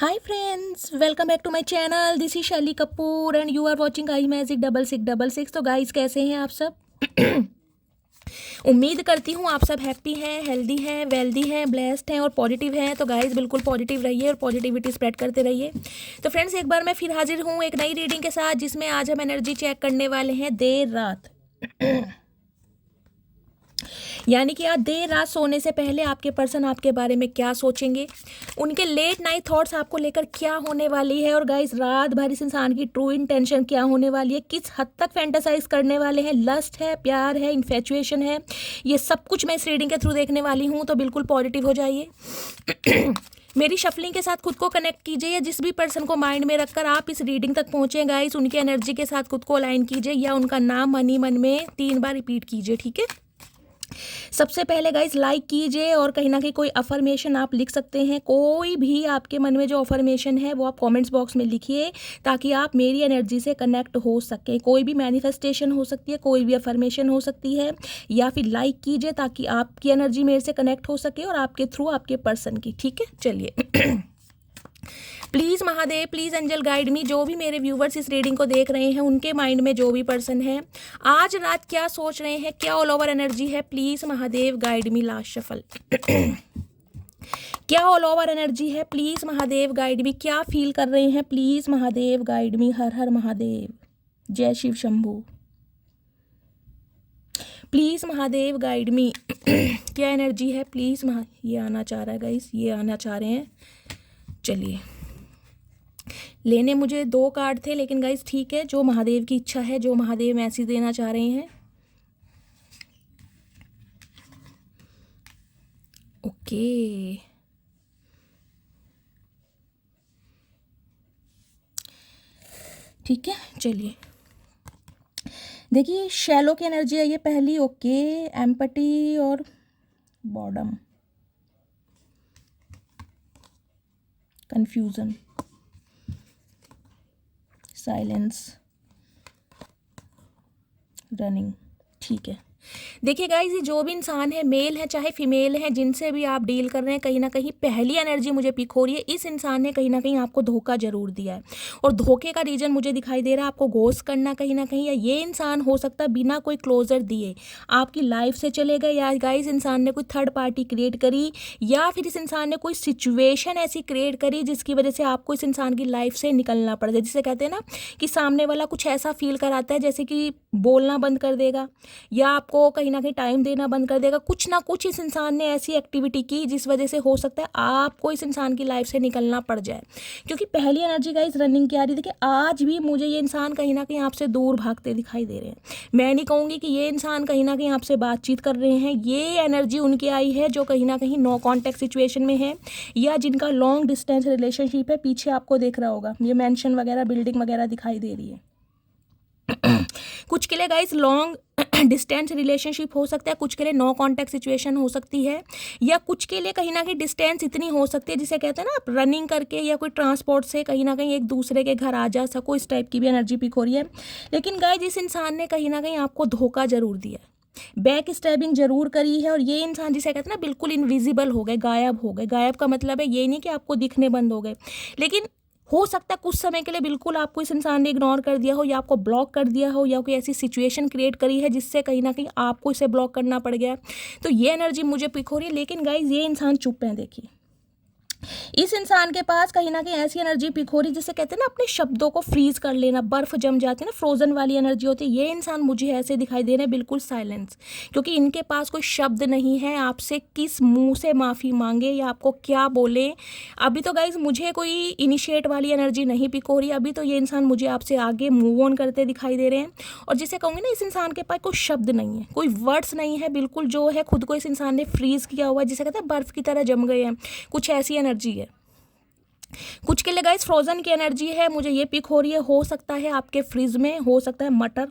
Hi friends, welcome back to my channel. This is Shelly Kapoor and you are watching I magic 6666। तो guys कैसे हैं आप सब? उम्मीद करती हूँ आप सब हैप्पी हैं, हेल्दी हैं, वेल्दी हैं, ब्लेस्ड हैं और पॉजिटिव हैं। तो गाइस बिल्कुल पॉजिटिव रहिए और पॉजिटिविटी स्प्रेड करते रहिए। तो फ्रेंड्स एक बार मैं फिर हाजिर हूँ एक नई रीडिंग के साथ, जिसमें आज हम एनर्जी चेक करने वाले हैं देर रात। यानी कि आज देर रात सोने से पहले आपके पर्सन आपके बारे में क्या सोचेंगे, उनके लेट नाइट थॉट्स आपको लेकर क्या होने वाली है, और गाइस रात भर इस इंसान की ट्रू इंटेंशन क्या होने वाली है, किस हद तक फैंटासाइज करने वाले हैं, लस्ट है, प्यार है, इन्फेचुएशन है, ये सब कुछ मैं इस रीडिंग के थ्रू देखने वाली हूँ। तो बिल्कुल पॉजिटिव हो जाइए। मेरी शफलिंग के साथ खुद को कनेक्ट कीजिए, या जिस भी पर्सन को माइंड में रखकर आप इस रीडिंग तक पहुँचे गाइस, उनकी एनर्जी के साथ खुद को अलाइन कीजिए या उनका नाम मन ही मन में 3 बार रिपीट कीजिए, ठीक है। सबसे पहले गाइस लाइक कीजिए और कहीं ना कहीं कोई अफर्मेशन आप लिख सकते हैं। कोई भी आपके मन में जो अफर्मेशन है वो आप कमेंट्स बॉक्स में लिखिए, ताकि आप मेरी एनर्जी से कनेक्ट हो सके। कोई भी मैनिफेस्टेशन हो सकती है, कोई भी अफर्मेशन हो सकती है, या फिर लाइक कीजिए ताकि आपकी एनर्जी मेरे से कनेक्ट हो सके और आपके थ्रू आपके पर्सन की, ठीक है। चलिए। Please Mahadev, please angel guide me. जो भी मेरे व्यूवर्स इस रीडिंग को देख रहे हैं, उनके माइंड में जो भी पर्सन है आज रात क्या सोच रहे हैं, क्या ऑल ओवर एनर्जी है, please Mahadev guide me. Last shuffle. क्या ऑल ओवर एनर्जी है, प्लीज़ महादेव गाइड मी। क्या फील कर रहे हैं, प्लीज़ महादेव गाइड मी। हर हर महादेव, जय Shiv Shambhu. Please Mahadev guide me. क्या एनर्जी है, प्लीज़ ये आना चाह रहा है गाइस, ये आना चाह रहे हैं। चलिए, लेने मुझे 2 कार्ड थे, लेकिन गाइस ठीक है, जो महादेव की इच्छा है, जो महादेव मैसेज देना चाह रहे हैं। ओके, ठीक है। चलिए देखिए, शैलो की एनर्जी है ये पहली। ओके, एम्पटी और बॉर्डम, कंफ्यूजन, साइलेंस, रनिंग, ठीक है। देखिए गाइस, ये जो भी इंसान है, मेल है चाहे फीमेल है, जिनसे भी आप डील कर रहे हैं, कहीं ना कहीं पहली एनर्जी मुझे पिक हो रही है, इस इंसान ने कहीं ना कहीं आपको धोखा जरूर दिया है। और धोखे का रीजन मुझे दिखाई दे रहा है आपको घोस्ट करना कहीं ना कहीं, या ये इंसान हो सकता है बिना कोई क्लोजर दिए आपकी लाइफ से चले गए, या गाइस इंसान ने कोई थर्ड पार्टी क्रिएट करी, या फिर इस इंसान ने कोई सिचुएशन ऐसी क्रिएट करी जिसकी वजह से आपको इस इंसान की लाइफ से निकलना पड़ जाए। जिसे कहते हैं ना कि सामने वाला कुछ ऐसा फील कराता है जैसे कि बोलना बंद कर देगा, या आपको कहीं ना कहीं टाइम देना बंद कर देगा। कुछ ना कुछ इस इंसान ने ऐसी एक्टिविटी की जिस वजह से हो सकता है आपको इस इंसान की लाइफ से निकलना पड़ जाए, क्योंकि पहली एनर्जी गाइस रनिंग की आ रही थी कि आज भी मुझे ये इंसान कहीं ना कहीं आपसे दूर भागते दिखाई दे रहे हैं। मैं नहीं कहूँगी कि ये इंसान कहीं ना कहीं आपसे बातचीत कर रहे हैं, ये एनर्जी उनकी आई है जो कहीं ना कहीं नो कॉन्टैक्ट सिचुएशन में है, या जिनका लॉन्ग डिस्टेंस रिलेशनशिप है। पीछे आपको देख रहा होगा ये मेंशन वगैरह, बिल्डिंग वगैरह दिखाई दे रही है। कुछ के लिए गाइस लॉन्ग डिस्टेंस रिलेशनशिप हो सकता है, कुछ के लिए नो कॉन्टैक्ट सिचुएशन हो सकती है, या कुछ के लिए कहीं ना कहीं डिस्टेंस इतनी हो सकती है जिसे कहते हैं ना आप रनिंग करके या कोई ट्रांसपोर्ट से कहीं ना कहीं एक दूसरे के घर आ जा सको, इस टाइप की भी एनर्जी पिक हो रही है। लेकिन गाइस इस इंसान ने कहीं ना कहीं आपको धोखा जरूर दिया, बैक स्टैबिंग जरूर करी है, और ये इंसान जिसे कहते हैं ना बिल्कुल इनविजिबल हो गए, गायब हो गए। गायब का मतलब है ये नहीं कि आपको दिखने बंद हो गए, लेकिन हो सकता है कुछ समय के लिए बिल्कुल आपको इस इंसान ने इग्नोर कर दिया हो, या आपको ब्लॉक कर दिया हो, या कोई ऐसी सिचुएशन क्रिएट करी है जिससे कहीं ना कहीं आपको इसे ब्लॉक करना पड़ गया। तो ये एनर्जी मुझे पिक हो रही है। लेकिन गाइज ये इंसान चुप है। देखिए इस इंसान के पास कहीं ना कहीं ऐसी एनर्जी पिक हो रही जिसे कहते हैं ना अपने शब्दों को फ्रीज कर लेना, बर्फ जम जाती है ना, फ्रोजन वाली एनर्जी होती है। ये इंसान मुझे ऐसे दिखाई दे रहे हैं बिल्कुल साइलेंस, क्योंकि इनके पास कोई शब्द नहीं है आपसे किस मुंह से माफ़ी मांगे या आपको क्या बोले। अभी तो गाइज मुझे कोई इनिशिएट वाली एनर्जी नहीं पिक हो रही, अभी तो ये इंसान मुझे आपसे आगे मूव ऑन करते दिखाई दे रहे हैं। और जिसे कहूँगी ना, इस इंसान के पास कोई शब्द नहीं है, कोई वर्ड्स नहीं है, बिल्कुल जो है खुद को इस इंसान ने फ्रीज किया हुआ है, जिसे कहते हैं बर्फ की तरह जम गए हैं, कुछ ऐसी एनर्जी है। कुछ के लिए गाइस फ्रोजन की एनर्जी है, मुझे ये पिक हो रही है। हो सकता है आपके फ्रिज में, हो सकता है मटर,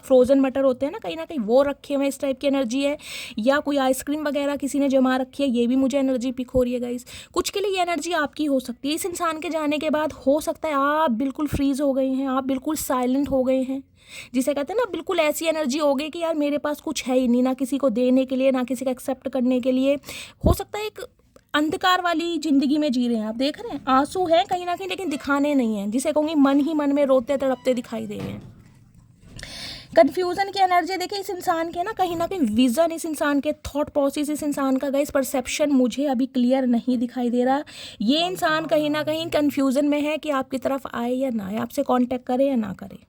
फ्रोजन मटर होते हैं ना कहीं ना कहीं, वो रखे हुए इस टाइप की एनर्जी है, या कोई आइसक्रीम वगैरह किसी ने जमा रखी है, ये भी मुझे एनर्जी पिक हो रही है गाइस। कुछ के लिए ये एनर्जी आपकी हो सकती है। इस इंसान के जाने के बाद हो सकता है आप बिल्कुल फ्रीज हो गए हैं, आप बिल्कुल साइलेंट हो गए हैं, जिसे कहते हैं ना बिल्कुल ऐसी एनर्जी हो गई कि यार मेरे पास कुछ है ही नहीं, ना किसी को देने के लिए, ना किसी का एक्सेप्ट करने के लिए। हो सकता है एक अंधकार वाली जिंदगी में जी रहे हैं। आप देख रहे हैं आंसू हैं कहीं ना कहीं, लेकिन दिखाने नहीं है, जिसे कहूँगी मन ही मन में रोते तड़पते दिखाई दे रहे हैं। कन्फ्यूज़न की एनर्जी देखिए इस इंसान के ना कहीं विज़न, इस इंसान के थॉट प्रोसेस, इस इंसान का गाइस परसेप्शन मुझे अभी क्लियर नहीं दिखाई दे रहा। ये इंसान कहीं ना कहीं कन्फ्यूज़न में है कि आपकी तरफ आए या ना आए, आपसे कांटेक्ट करे या ना करे।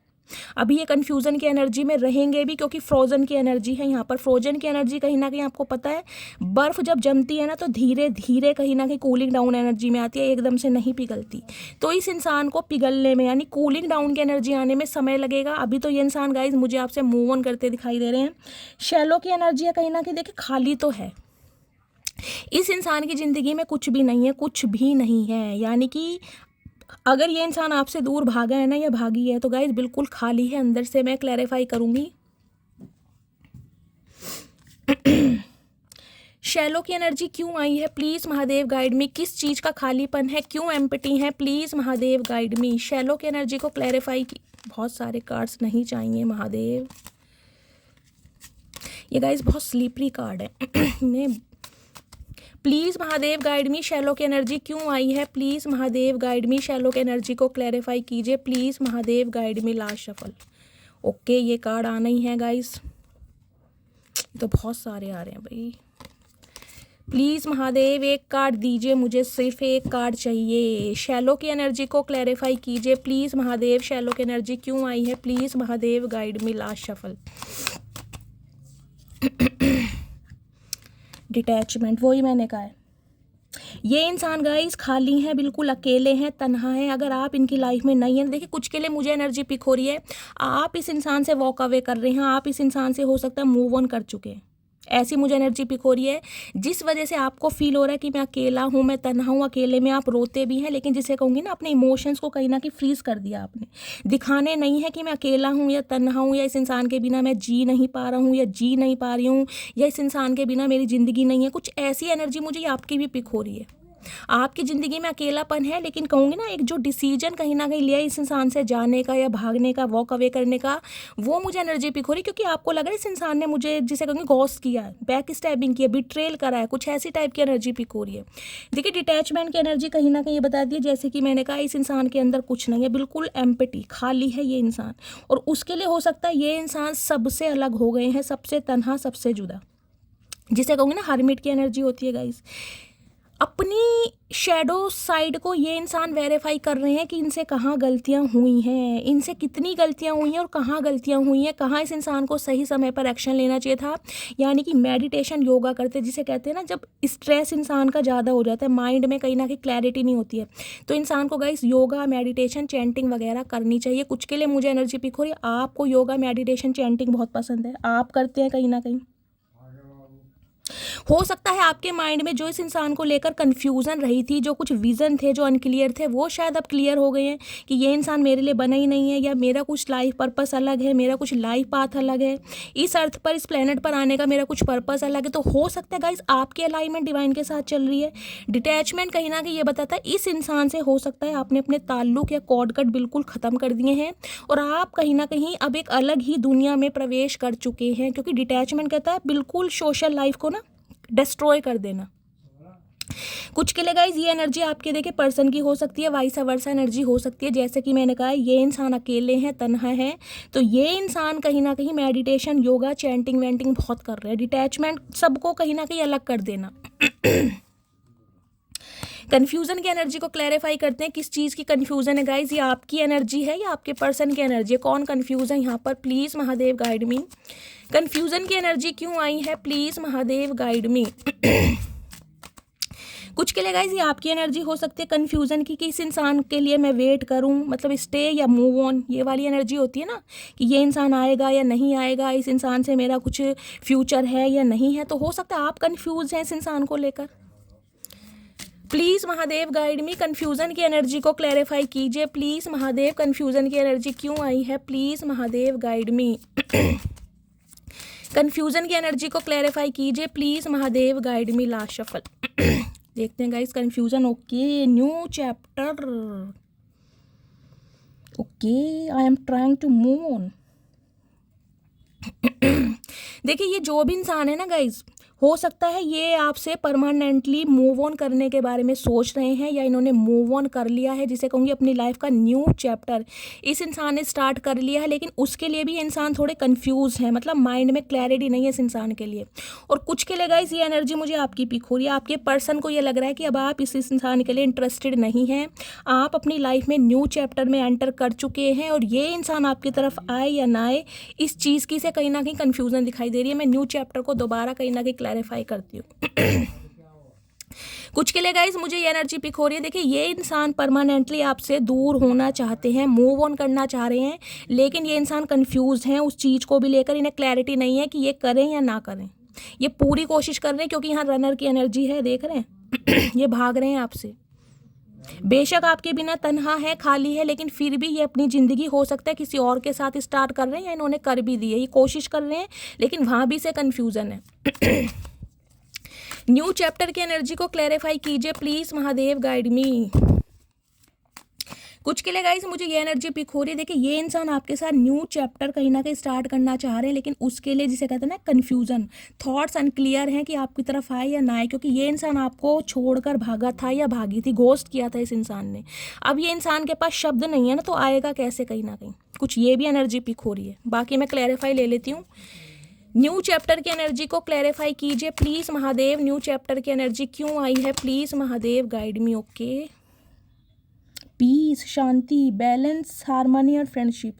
अभी ये कन्फ्यूज़न की एनर्जी में रहेंगे भी, क्योंकि फ्रोज़न की एनर्जी है यहाँ पर। फ्रोजन की एनर्जी कहीं ना कहीं आपको पता है, बर्फ़ जब जमती है ना तो धीरे धीरे कहीं ना कहीं कूलिंग डाउन एनर्जी में आती है, एकदम से नहीं पिघलती। तो इस इंसान को पिघलने में यानी कूलिंग डाउन की एनर्जी आने में समय लगेगा। अभी तो ये इंसान गाइज मुझे आपसे मूव ऑन करते दिखाई दे रहे हैं। शैलो की एनर्जी है कहीं ना कहीं, देखिए खाली तो है इस इंसान की ज़िंदगी में, कुछ भी नहीं है, कुछ भी नहीं है। यानी कि अगर ये इंसान आपसे दूर भागा है ना या भागी है तो गाइज बिल्कुल खाली है अंदर से। मैं क्लैरिफाई करूंगी। शैलो की एनर्जी क्यों आई है, प्लीज़ महादेव गाइड मी। किस चीज़ का खालीपन है, क्यों एम्प्टी है, please Mahadev guide me. Shallow की एनर्जी को क्लैरिफाई की। बहुत सारे कार्ड्स नहीं चाहिए महादेव, ये गाइज बहुत स्लीपरी कार्ड है। मैं please Mahadev guide me. Shallow की एनर्जी क्यों आई है, please Mahadev guide me. Shallow की एनर्जी को क्लैरिफाई कीजिए, please Mahadev guide me. Last shuffle. Okay ये कार्ड आना ही है गाइस, तो बहुत सारे आ रहे हैं भाई। प्लीज़ महादेव एक कार्ड दीजिए, मुझे सिर्फ एक कार्ड चाहिए। शैलो की एनर्जी को क्लैरिफाई कीजिए प्लीज़ महादेव। शैलो की एनर्जी क्यों आई है, please Mahadev guide me. Last shuffle. Detachment, वही मैंने कहा है। ये इंसान गाइस खाली हैं, बिल्कुल अकेले हैं, तन्हा हैं। अगर आप इनकी लाइफ में नहीं हैं, देखिए कुछ के लिए मुझे एनर्जी पिक हो रही है, आप इस इंसान से वॉक अवे कर रहे हैं, आप इस इंसान से हो सकता है मूव ऑन कर चुके हैं। ऐसी मुझे एनर्जी पिक हो रही है, जिस वजह से आपको फील हो रहा है कि मैं अकेला हूँ, मैं तन्हा हूँ। अकेले में आप रोते भी हैं, लेकिन जिसे कहूँगी ना अपने इमोशंस को कहीं ना कहीं फ्रीज कर दिया आपने। दिखाने नहीं है कि मैं अकेला हूँ या तन्हा हूँ, या इस इंसान के बिना मैं जी नहीं पा रहा हूँ या जी नहीं पा रही हूँ, या इस इंसान के बिना मेरी ज़िंदगी नहीं है। कुछ ऐसी एनर्जी मुझे आपकी भी पिक हो रही है। आपकी ज़िंदगी में अकेलापन है, लेकिन कहूँगी ना एक जो डिसीजन कहीं ना कहीं लिया इस इंसान से जाने का या भागने का, वॉक अवे करने का, वो मुझे एनर्जी पिक हो रही है। क्योंकि आपको लग रहा है इस इंसान ने मुझे, जिसे कहूँगी घोस्ट किया है, बैक स्टैबिंग किया, बिट्रेल करा है, कुछ ऐसी टाइप की एनर्जी पिक हो रही है। देखिए डिटैचमेंट की एनर्जी कहीं ना कहीं ये बता दी है, जैसे कि मैंने कहा इस इंसान के अंदर कुछ नहीं है, बिल्कुल एम्प्टी, खाली है ये इंसान। और उसके लिए हो सकता है ये इंसान सबसे अलग हो गए हैं, सबसे तन्हा, सबसे जुदा, जिसे कहूँगी ना हर्मिट की एनर्जी होती है गाइस। अपनी शैडो साइड को ये इंसान वेरीफाई कर रहे हैं कि इनसे कहाँ गलतियाँ हुई हैं, इनसे कितनी गलतियाँ हुई हैं और कहाँ गलतियाँ हुई हैं, कहाँ इस इंसान को सही समय पर एक्शन लेना चाहिए था। यानी कि मेडिटेशन, योगा करते, जिसे कहते हैं ना जब स्ट्रेस इंसान का ज़्यादा हो जाता है, माइंड में कहीं ना कहीं क्लैरिटी नहीं होती है, तो इंसान को गाइस योगा, मेडिटेशन, चैंटिंग वगैरह करनी चाहिए। कुछ के लिए मुझे एनर्जी पिक हो रही है, आपको योगा, मेडिटेशन, चैंटिंग बहुत पसंद है, आप करते हैं कहीं ना कहीं। हो सकता है आपके माइंड में जो इस इंसान को लेकर कन्फ्यूज़न रही थी, जो कुछ विज़न थे जो अनक्लियर थे, वो शायद अब क्लियर हो गए हैं कि ये इंसान मेरे लिए बना ही नहीं है, या मेरा कुछ लाइफ पर्पस अलग है, मेरा कुछ लाइफ पाथ अलग है, इस अर्थ पर, इस प्लेनेट पर आने का मेरा कुछ पर्पस अलग है। तो हो सकता है गाइस आपकी अलाइनमेंट डिवाइन के साथ चल रही है। डिटैचमेंट कहीं ना कहीं ये बताता है इस इंसान से हो सकता है आपने अपने ताल्लुक या कॉर्ड कट बिल्कुल ख़त्म कर दिए हैं, और आप कहीं ना कहीं अब एक अलग ही दुनिया में प्रवेश कर चुके हैं। क्योंकि डिटैचमेंट कहता है बिल्कुल सोशल लाइफ को ना डिस्ट्रॉय कर देना। कुछ के लिए गाइज ये एनर्जी आपके देखिए पर्सन की हो सकती है, वाइस वर्सा एनर्जी हो सकती है। जैसे कि मैंने कहा ये इंसान अकेले हैं, तन्हा है, तो ये इंसान कहीं ना कहीं मेडिटेशन, योगा, चैंटिंग वेंटिंग बहुत कर रहे हैं। डिटैचमेंट सबको कहीं ना कहीं अलग कर देना। कन्फ्यूज़न की एनर्जी को क्लैरिफाई करते हैं, किस चीज़ की कन्फ्यूज़न है गाइज, ये आपकी एनर्जी है या आपके पर्सन की एनर्जी है, कौन कन्फ्यूज़ है यहाँ पर, please Mahadev guide me. Confusion की एनर्जी क्यों आई है, प्लीज़ महादेव गाइड मी। कुछ के लिए गाइज ये आपकी एनर्जी हो सकती है कन्फ्यूज़न की, कि इस इंसान के लिए मैं वेट करूं, मतलब स्टे या मूव ऑन, ये वाली एनर्जी होती है ना कि ये इंसान आएगा या नहीं आएगा, इस इंसान से मेरा कुछ फ्यूचर है या नहीं है। तो हो सकता है आप कन्फ्यूज़ हैं इस इंसान को लेकर। Please Mahadev guide me, confusion की एनर्जी को क्लैरिफाई कीजिए प्लीज़ महादेव। कन्फ्यूज़न की एनर्जी क्यों आई है, please Mahadev guide me. Confusion की एनर्जी को क्लैरिफाई कीजिए please Mahadev guide me. Last shuffle. देखते हैं guys confusion. Okay new chapter, okay I am trying to move on. देखिए ये जो भी इंसान है ना गाइज, हो सकता है ये आपसे परमानेंटली मूव ऑन करने के बारे में सोच रहे हैं, या इन्होंने मूव ऑन कर लिया है, जिसे कहूँगी अपनी लाइफ का न्यू चैप्टर इस इंसान ने स्टार्ट कर लिया है। लेकिन उसके लिए भी ये इंसान थोड़े कंफ्यूज है, मतलब माइंड में क्लैरिटी नहीं है इस इंसान के लिए। और कुछ के लिए गाइस ये एनर्जी मुझे आपकी पिक हो रही है, आपके पर्सन को ये लग रहा है कि अब आप इस इंसान के लिए इंटरेस्टेड नहीं हैं, आप अपनी लाइफ में न्यू चैप्टर में एंटर कर चुके हैं, और ये इंसान आपकी तरफ आए या ना आए इस चीज़ की से कहीं ना कहीं कन्फ्यूज़न दिखाई दे रही है। मैं न्यू चैप्टर को दोबारा कहीं ना कहीं क्लैरिफाई करती हूँ। कुछ के लिए गाइज मुझे ये एनर्जी पिक हो रही है, देखिए ये इंसान परमानेंटली आपसे दूर होना चाहते हैं, मूव ऑन करना चाह रहे हैं, लेकिन ये इंसान कंफ्यूज हैं उस चीज़ को भी लेकर, इन्हें क्लैरिटी नहीं है कि ये करें या ना करें। ये पूरी कोशिश कर रहे हैं क्योंकि यहाँ रनर की एनर्जी है, देख रहे हैं ये भाग रहे हैं आपसे। बेशक आपके बिना तन्हा है, खाली है, लेकिन फिर भी ये अपनी ज़िंदगी हो सकता है किसी और के साथ स्टार्ट कर रहे हैं, या इन्होंने कर भी दी है, ये कोशिश कर रहे हैं, लेकिन वहाँ भी से कन्फ्यूज़न है। न्यू चैप्टर की एनर्जी को क्लैरिफाई कीजिए प्लीज़, महादेव गाइड मी। कुछ के लिए गाइस मुझे ये एनर्जी पिक हो रही है, देखिए ये इंसान आपके साथ न्यू चैप्टर कहीं ना कहीं स्टार्ट करना चाह रहे हैं, लेकिन उसके लिए जिसे कहते हैं ना कन्फ्यूज़न, थॉट्स अनक्लियर हैं कि आपकी तरफ आए या ना आए, क्योंकि ये इंसान आपको छोड़कर भागा था या भागी थी, घोस्ट किया था इस इंसान ने। अब ये इंसान के पास शब्द नहीं है ना, तो आएगा कैसे कहीं ना कहीं, कुछ ये भी एनर्जी पिक हो रही है। बाकी मैं क्लैरिफाई ले लेती हूँ। न्यू चैप्टर की एनर्जी को क्लैरिफाई कीजिए प्लीज़ महादेव, न्यू चैप्टर की एनर्जी क्यों आई है please Mahadev guide me. Okay, peace, शांति, बैलेंस, हार्मनी और फ्रेंडशिप।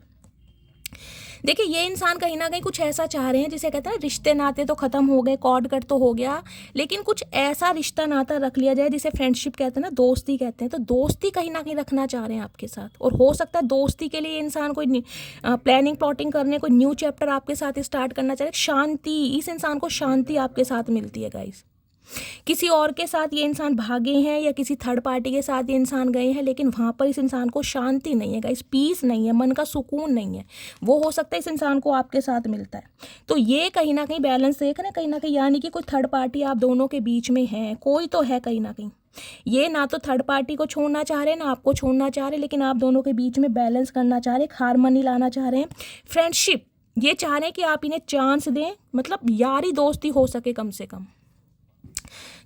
देखिए ये इंसान कहीं ना कहीं कुछ ऐसा चाह रहे हैं जिसे कहते हैं रिश्ते नाते तो ख़त्म हो गए, कॉर्ड कट तो हो गया, लेकिन कुछ ऐसा रिश्ता नाता रख लिया जाए जिसे फ्रेंडशिप कहते हैं ना, दोस्ती कहते हैं, तो दोस्ती कहीं ना कहीं रखना चाह रहे हैं आपके साथ। और हो सकता है दोस्ती के लिए इंसान कोई प्लानिंग प्लॉटिंग करने, कोई न्यू चैप्टर आपके साथ स्टार्ट करना चाह रहे हैं। शांति, इस इंसान को शांति आपके साथ मिलती है गाइस। किसी और के साथ ये इंसान भागे हैं या किसी थर्ड पार्टी के साथ ये इंसान गए हैं, लेकिन वहाँ पर इस इंसान को शांति नहीं है गाइस, पीस नहीं है, मन का सुकून नहीं है। वो हो सकता है इस इंसान को आपके साथ मिलता है। तो ये कहीं ना कहीं बैलेंस देख रहे हैं कहीं ना कहीं, यानी कि कोई थर्ड पार्टी आप दोनों के बीच में है, कोई तो है कहीं ना कहीं। ये ना तो थर्ड पार्टी को छोड़ना चाह रहे हैं ना आपको छोड़ना चाह रहे, लेकिन आप दोनों के बीच में बैलेंस करना चाह रहे, हार्मनी लाना चाह रहे हैं। फ्रेंडशिप, ये चाह रहे हैं कि आप इन्हें चांस दें, मतलब यारी दोस्ती हो सके कम से कम।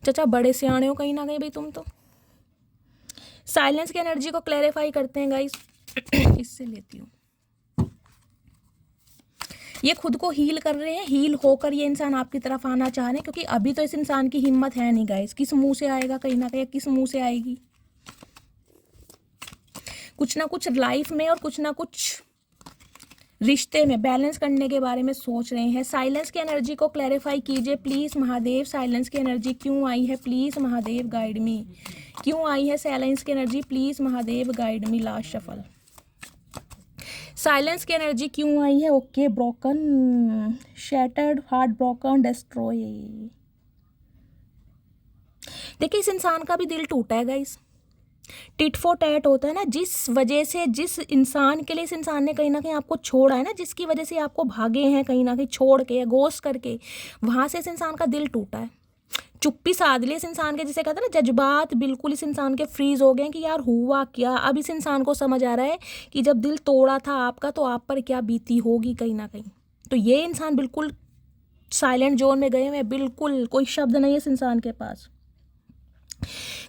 चाचा बड़े सियाणे हो कहीं ना कहीं भाई तुम तो। साइलेंस की एनर्जी को क्लैरिफाई करते हैं गाइस। इससे लेती हूँ, ये खुद को हील कर रहे हैं, हील होकर ये इंसान आपकी तरफ आना चाह रहे हैं, क्योंकि अभी तो इस इंसान की हिम्मत है नहीं गाइस, किस मुंह से आएगा कहीं ना कहीं, किस मुंह से आएगी। कुछ ना कुछ लाइफ में और कुछ ना कुछ रिश्ते में बैलेंस करने के बारे में सोच रहे हैं। साइलेंस की एनर्जी को क्लैरिफाई कीजिए प्लीज़ महादेव, साइलेंस की एनर्जी क्यों आई है प्लीज़ महादेव गाइड मी, क्यों आई है साइलेंस की energy please Mahadev guide me. Last shuffle, silence की एनर्जी क्यों आई है। Okay, broken, shattered, heart broken, destroy. देखिए इस इंसान का भी दिल टूटा है गाइस, टिट फॉर टैट होता है ना, जिस वजह से, जिस इंसान के लिए इस इंसान ने कहीं ना कहीं आपको छोड़ा है ना, जिसकी वजह से आपको भागे हैं कहीं ना कहीं छोड़ के या गोश्त करके, वहाँ से इस इंसान का दिल टूटा है। चुप्पी साध ली इस इंसान के, जिसे कहते हैं ना जज्बात बिल्कुल इस इंसान के फ्रीज हो गए हैं कि यार हुआ क्या। अब इस इंसान को समझ आ रहा है कि जब दिल तोड़ा था आपका तो आप पर क्या बीती होगी कहीं ना कहीं। तो ये इंसान बिल्कुल साइलेंट जोन में गए हुए हैं, बिल्कुल कोई शब्द नहीं है इस इंसान के पास।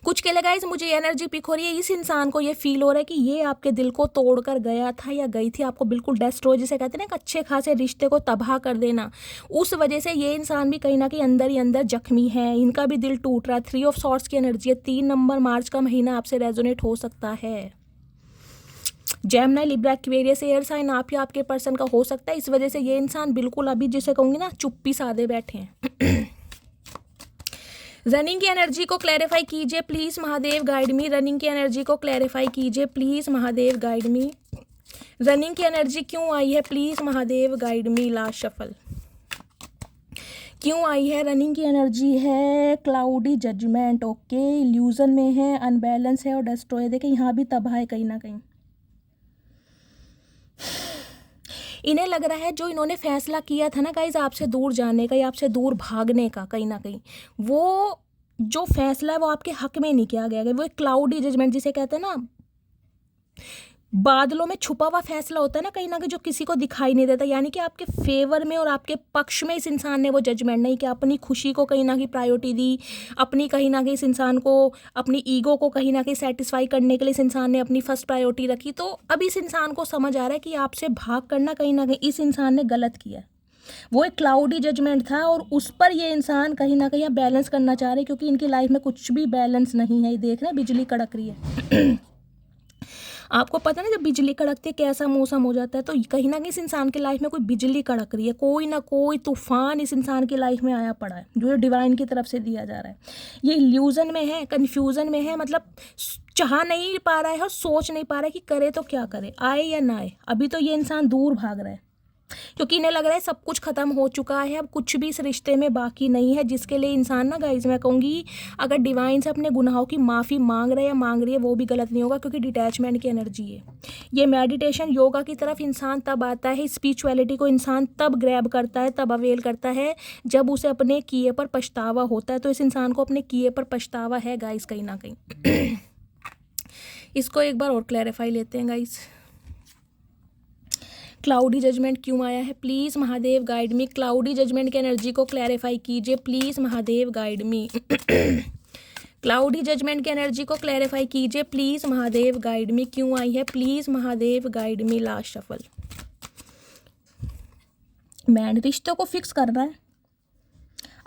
कुछ के लिए गाइस मुझे एनर्जी पिक हो रही है, इस इंसान को ये फील हो रहा है कि ये आपके दिल को तोड़कर गया था या गई थी, आपको बिल्कुल डिस्ट्रॉय, जिसे कहते हैं ना एक अच्छे खासे रिश्ते को तबाह कर देना। उस वजह से ये इंसान भी कहीं ना कहीं अंदर ही अंदर जख्मी है, इनका भी दिल टूट रहा है। 3 ऑफ सॉर्ड्स की एनर्जी है, 3 नंबर मार्च का महीना आपसे रेजोनेट हो सकता है। Gemini, Libra, Aquarius air sign आप या आपके पर्सन का हो सकता है। इस वजह से ये इंसान बिल्कुल अभी जिसे कहूँगी ना चुप्पी साधे बैठे हैं। रनिंग की एनर्जी को क्लैरिफाई कीजिए please Mahadev guide me, running की एनर्जी को क्लैरिफाई कीजिए please Mahadev guide me. Running की एनर्जी क्यों आई है please Mahadev guide me. Last shuffle, क्यों आई है रनिंग की एनर्जी है क्लाउडी जजमेंट। ओके, इल्यूजन में है, अनबैलेंस है और डिस्ट्रॉय। देखिए यहाँ भी तबाह है कहीं ना कहीं। इन्हें लग रहा है जो इन्होंने फैसला किया था ना गाइज आपसे दूर जाने का या आपसे दूर भागने का, कहीं ना कहीं वो जो फैसला है वो आपके हक में नहीं किया गया। वो एक क्लाउडी जजमेंट जिसे कहते हैं ना, बादलों में छुपा हुआ फैसला होता है ना कहीं ना कहीं, जो किसी को दिखाई नहीं देता, यानी कि आपके फेवर में और आपके पक्ष में इस इंसान ने वो जजमेंट नहीं किया, अपनी खुशी को कहीं ना कहीं प्रायोरिटी दी, अपनी कहीं ना कहीं इस इंसान को, अपनी ईगो को कहीं ना कहीं सेटिस्फाई करने के लिए इस इंसान ने अपनी फर्स्ट प्रायोरिटी रखी। तो अब इस इंसान को समझ आ रहा है कि आपसे भाग करना कहीं ना कहीं इस इंसान ने गलत किया है। वो एक क्लाउडी जजमेंट था और उस पर ये इंसान कहीं ना कहीं बैलेंस करना चाह रहे हैं, क्योंकि इनकी लाइफ में कुछ भी बैलेंस नहीं है। ये देख रहे हैं बिजली कड़क रही है। आपको पता ना जब बिजली कड़कती है कैसा मौसम हो जाता है, तो कहीं ना कहीं इस इंसान की लाइफ में कोई बिजली कड़क रही है, कोई ना कोई तूफान इस इंसान की लाइफ में आया पड़ा है, जो डिवाइन की तरफ से दिया जा रहा है। ये इल्यूजन में है, कन्फ्यूज़न में है, मतलब चाह नहीं पा रहा है और सोच नहीं पा रहा है कि करे तो क्या करे, आए या ना आए। अभी तो ये इंसान दूर भाग रहा है, क्योंकि इन्हें लग रहा है सब कुछ ख़त्म हो चुका है, अब कुछ भी इस रिश्ते में बाकी नहीं है। जिसके लिए इंसान ना गाइज, मैं कहूँगी अगर डिवाइन से अपने गुनाहों की माफ़ी मांग रहा है या मांग रही है, वो भी गलत नहीं होगा, क्योंकि डिटैचमेंट की एनर्जी है ये। मेडिटेशन योगा की तरफ इंसान तब आता है, स्पिरिचुअलिटी को इंसान तब ग्रैब करता है, तब अवेल करता है जब उसे अपने किए पर पछतावा होता है। तो इस इंसान को अपने किए पर पछतावा है गाइज कहीं ना कहीं। इसको एक बार और क्लैरिफाई लेते हैं गाइज, क्लाउडी जजमेंट क्यों आया है। Please Mahadev guide me, cloudy judgement की एनर्जी को क्लैरिफाई कीजिए please Mahadev guide me. Cloudy judgement की एनर्जी को क्लैरिफाई कीजिए प्लीज़ महादेव गाइड मी, क्यों आई है please Mahadev guide me. Last shuffle. Man रिश्तों को फिक्स करना है,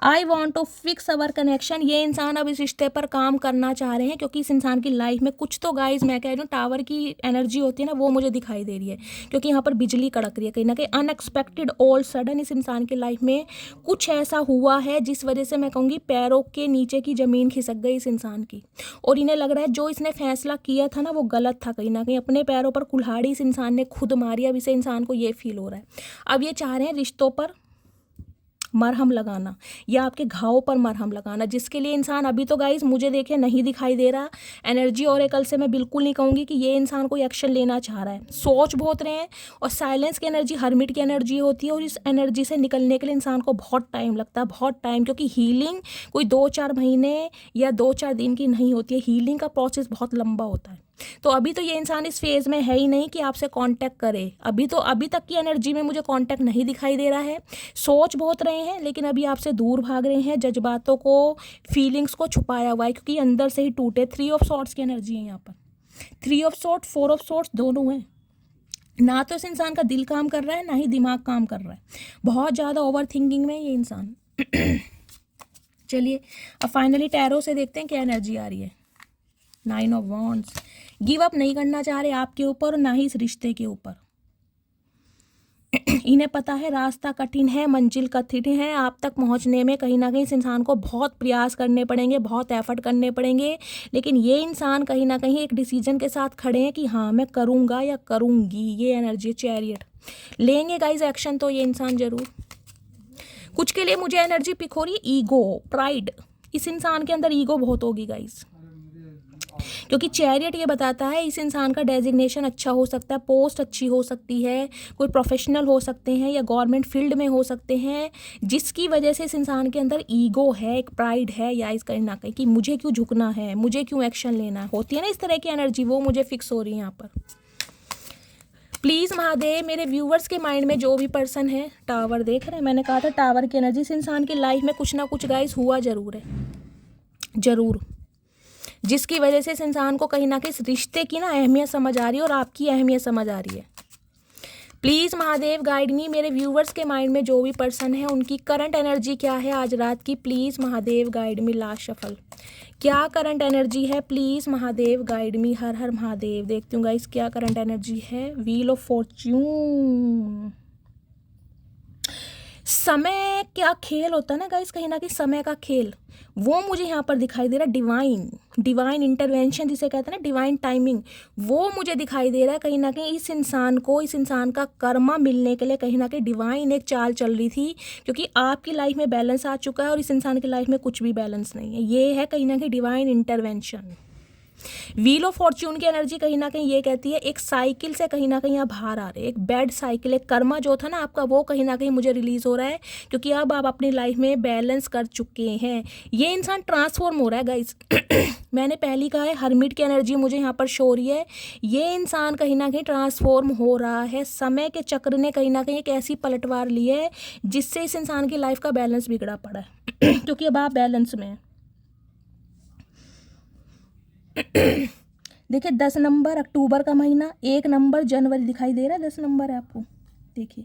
I want to fix our connection. ये इंसान अब इस रिश्ते पर काम करना चाह रहे हैं, क्योंकि इस इंसान की लाइफ में कुछ तो गाइज, मैं कह रही हूँ टावर की एनर्जी होती है ना, वो मुझे दिखाई दे रही है, क्योंकि यहाँ पर बिजली कड़क रही है कहीं ना कहीं। अनएक्सपेक्टेड ऑल सडन इस इंसान की लाइफ में कुछ ऐसा हुआ है जिस वजह से मैं कहूँगी पैरों के नीचे की ज़मीन खिसक गई इस इंसान की, और इन्हें लग रहा है जो इसने फैसला किया था ना वो गलत था कहीं ना कहीं। अपने पैरों पर कुल्हाड़ी इस इंसान ने खुद मारी, अब इसे इंसान को ये फील हो रहा है। अब ये चाह रहे हैं रिश्तों पर मरहम लगाना या आपके घावों पर मरहम लगाना, जिसके लिए इंसान अभी तो गाइज मुझे देखे नहीं दिखाई दे रहा एनर्जी और एकल से। मैं बिल्कुल नहीं कहूँगी कि ये इंसान कोई एक्शन लेना चाह रहा है, सोच बहुत रहे हैं। और साइलेंस की एनर्जी हर्मिट की एनर्जी होती है, और इस एनर्जी से निकलने के लिए इंसान को बहुत टाइम लगता है, बहुत टाइम, क्योंकि हीलिंग कोई 2-4 महीने या 2-4 दिन की नहीं होती है, हीलिंग का प्रोसेस बहुत लंबा होता है। तो अभी तो ये इंसान इस फेज़ में है ही नहीं कि आपसे कांटेक्ट करे। अभी तक की एनर्जी में मुझे कांटेक्ट नहीं दिखाई दे रहा है। सोच बहुत रहे हैं लेकिन अभी आपसे दूर भाग रहे हैं, जज्बातों को, फीलिंग्स को छुपाया हुआ है, क्योंकि अंदर से ही टूटे। 3 ऑफ सॉर्ड्स की एनर्जी है यहाँ पर, 3 ऑफ सॉर्ड, 4 ऑफ सॉर्ड्स दोनों हैं। ना तो इस इंसान का दिल काम कर रहा है, ना ही दिमाग काम कर रहा है, बहुत ज़्यादा ओवर थिंकिंग में ये इंसान। चलिए अब फाइनली टैरो से देखते हैं क्या एनर्जी आ रही है। 9 ऑफ वॉन्ड्स, गिव अप नहीं करना चाह रहे आपके ऊपर, ना ही इस रिश्ते के ऊपर। इन्हें पता है रास्ता कठिन है, मंजिल कठिन है, आप तक पहुंचने में कहीं ना कहीं इस इंसान को बहुत प्रयास करने पड़ेंगे, बहुत एफर्ट करने पड़ेंगे। लेकिन ये इंसान कहीं ना कहीं एक डिसीजन के साथ खड़े हैं कि हाँ मैं करूँगा या करूँगी। ये एनर्जी चैरियट लेंगे गाइज एक्शन, तो ये इंसान जरूर। कुछ के लिए मुझे एनर्जी पिक हो रही है ईगो, प्राइड। इस इंसान के अंदर ईगो बहुत होगी गाइज, क्योंकि चैरियट ये बताता है इस इंसान का डेजिग्नेशन अच्छा हो सकता है, पोस्ट अच्छी हो सकती है, कोई प्रोफेशनल हो सकते हैं या गवर्नमेंट फील्ड में हो सकते हैं, जिसकी वजह से इस इंसान के अंदर ईगो है, एक प्राइड है, या इस कहीं ना कहीं कि मुझे क्यों झुकना है, मुझे क्यों एक्शन लेना है, होती है ना इस तरह की एनर्जी, वो मुझे फिक्स हो रही है यहाँ पर। प्लीज़ महादेव मेरे व्यूवर्स के माइंड में जो भी पर्सन है, टावर देख रहे हैं, मैंने कहा था टावर की एनर्जी, इस इंसान की लाइफ में कुछ ना कुछ गाइस हुआ जरूर है, जरूर, जिसकी वजह से इस इंसान को कहीं ना कहीं इस रिश्ते की ना अहमियत समझ आ रही है और आपकी अहमियत समझ आ रही है। प्लीज़ महादेव गाइड मी, मेरे व्यूवर्स के माइंड में जो भी पर्सन है उनकी करंट एनर्जी क्या है आज रात की, please Mahadev guide me. Last shuffle, क्या करंट एनर्जी है, प्लीज़ महादेव गाइड मी। हर हर महादेव। देखती हूँ गाइस क्या करंट एनर्जी है। व्हील ऑफ फॉर्च्यून, समय क्या खेल होता है ना गाइस, कहीं ना कहीं समय का खेल, वो मुझे यहाँ पर दिखाई दे रहा है। डिवाइन इंटरवेंशन जिसे कहते हैं ना, डिवाइन टाइमिंग, वो मुझे दिखाई दे रहा है। कहीं ना कहीं इस इंसान को, इस इंसान का कर्मा मिलने के लिए कहीं ना कहीं डिवाइन एक चाल चल रही थी, क्योंकि आपकी लाइफ में बैलेंस आ चुका है और इस इंसान की लाइफ में कुछ भी बैलेंस नहीं है। ये है कहीं ना कहीं divine intervention. Wheel of Fortune की एनर्जी कहीं ना कहीं ये कहती है एक साइकिल से कहीं ना कहीं आप बाहर आ रहे हैं, एक बैड साइकिल, एक कर्मा जो था ना आपका वो कहीं ना कहीं मुझे रिलीज हो रहा है, क्योंकि अब आप अपनी लाइफ में बैलेंस कर चुके हैं। ये इंसान ट्रांसफॉर्म हो रहा है गाइस। मैंने पहले कहा है हर्मिट की एनर्जी मुझे यहाँ पर शो हो रही है। ये इंसान कहीं ना कहीं ट्रांसफॉर्म हो रहा है। समय के चक्र ने कहीं ना कहीं एक ऐसी पलटवार ली है जिससे इस इंसान की लाइफ का बैलेंस बिगड़ा पड़ा है। क्योंकि अब आप बैलेंस में हैं। देखिए 10 नंबर अक्टूबर का महीना, 1 नंबर जनवरी दिखाई दे रहा है, 10 नंबर है आपको। देखिए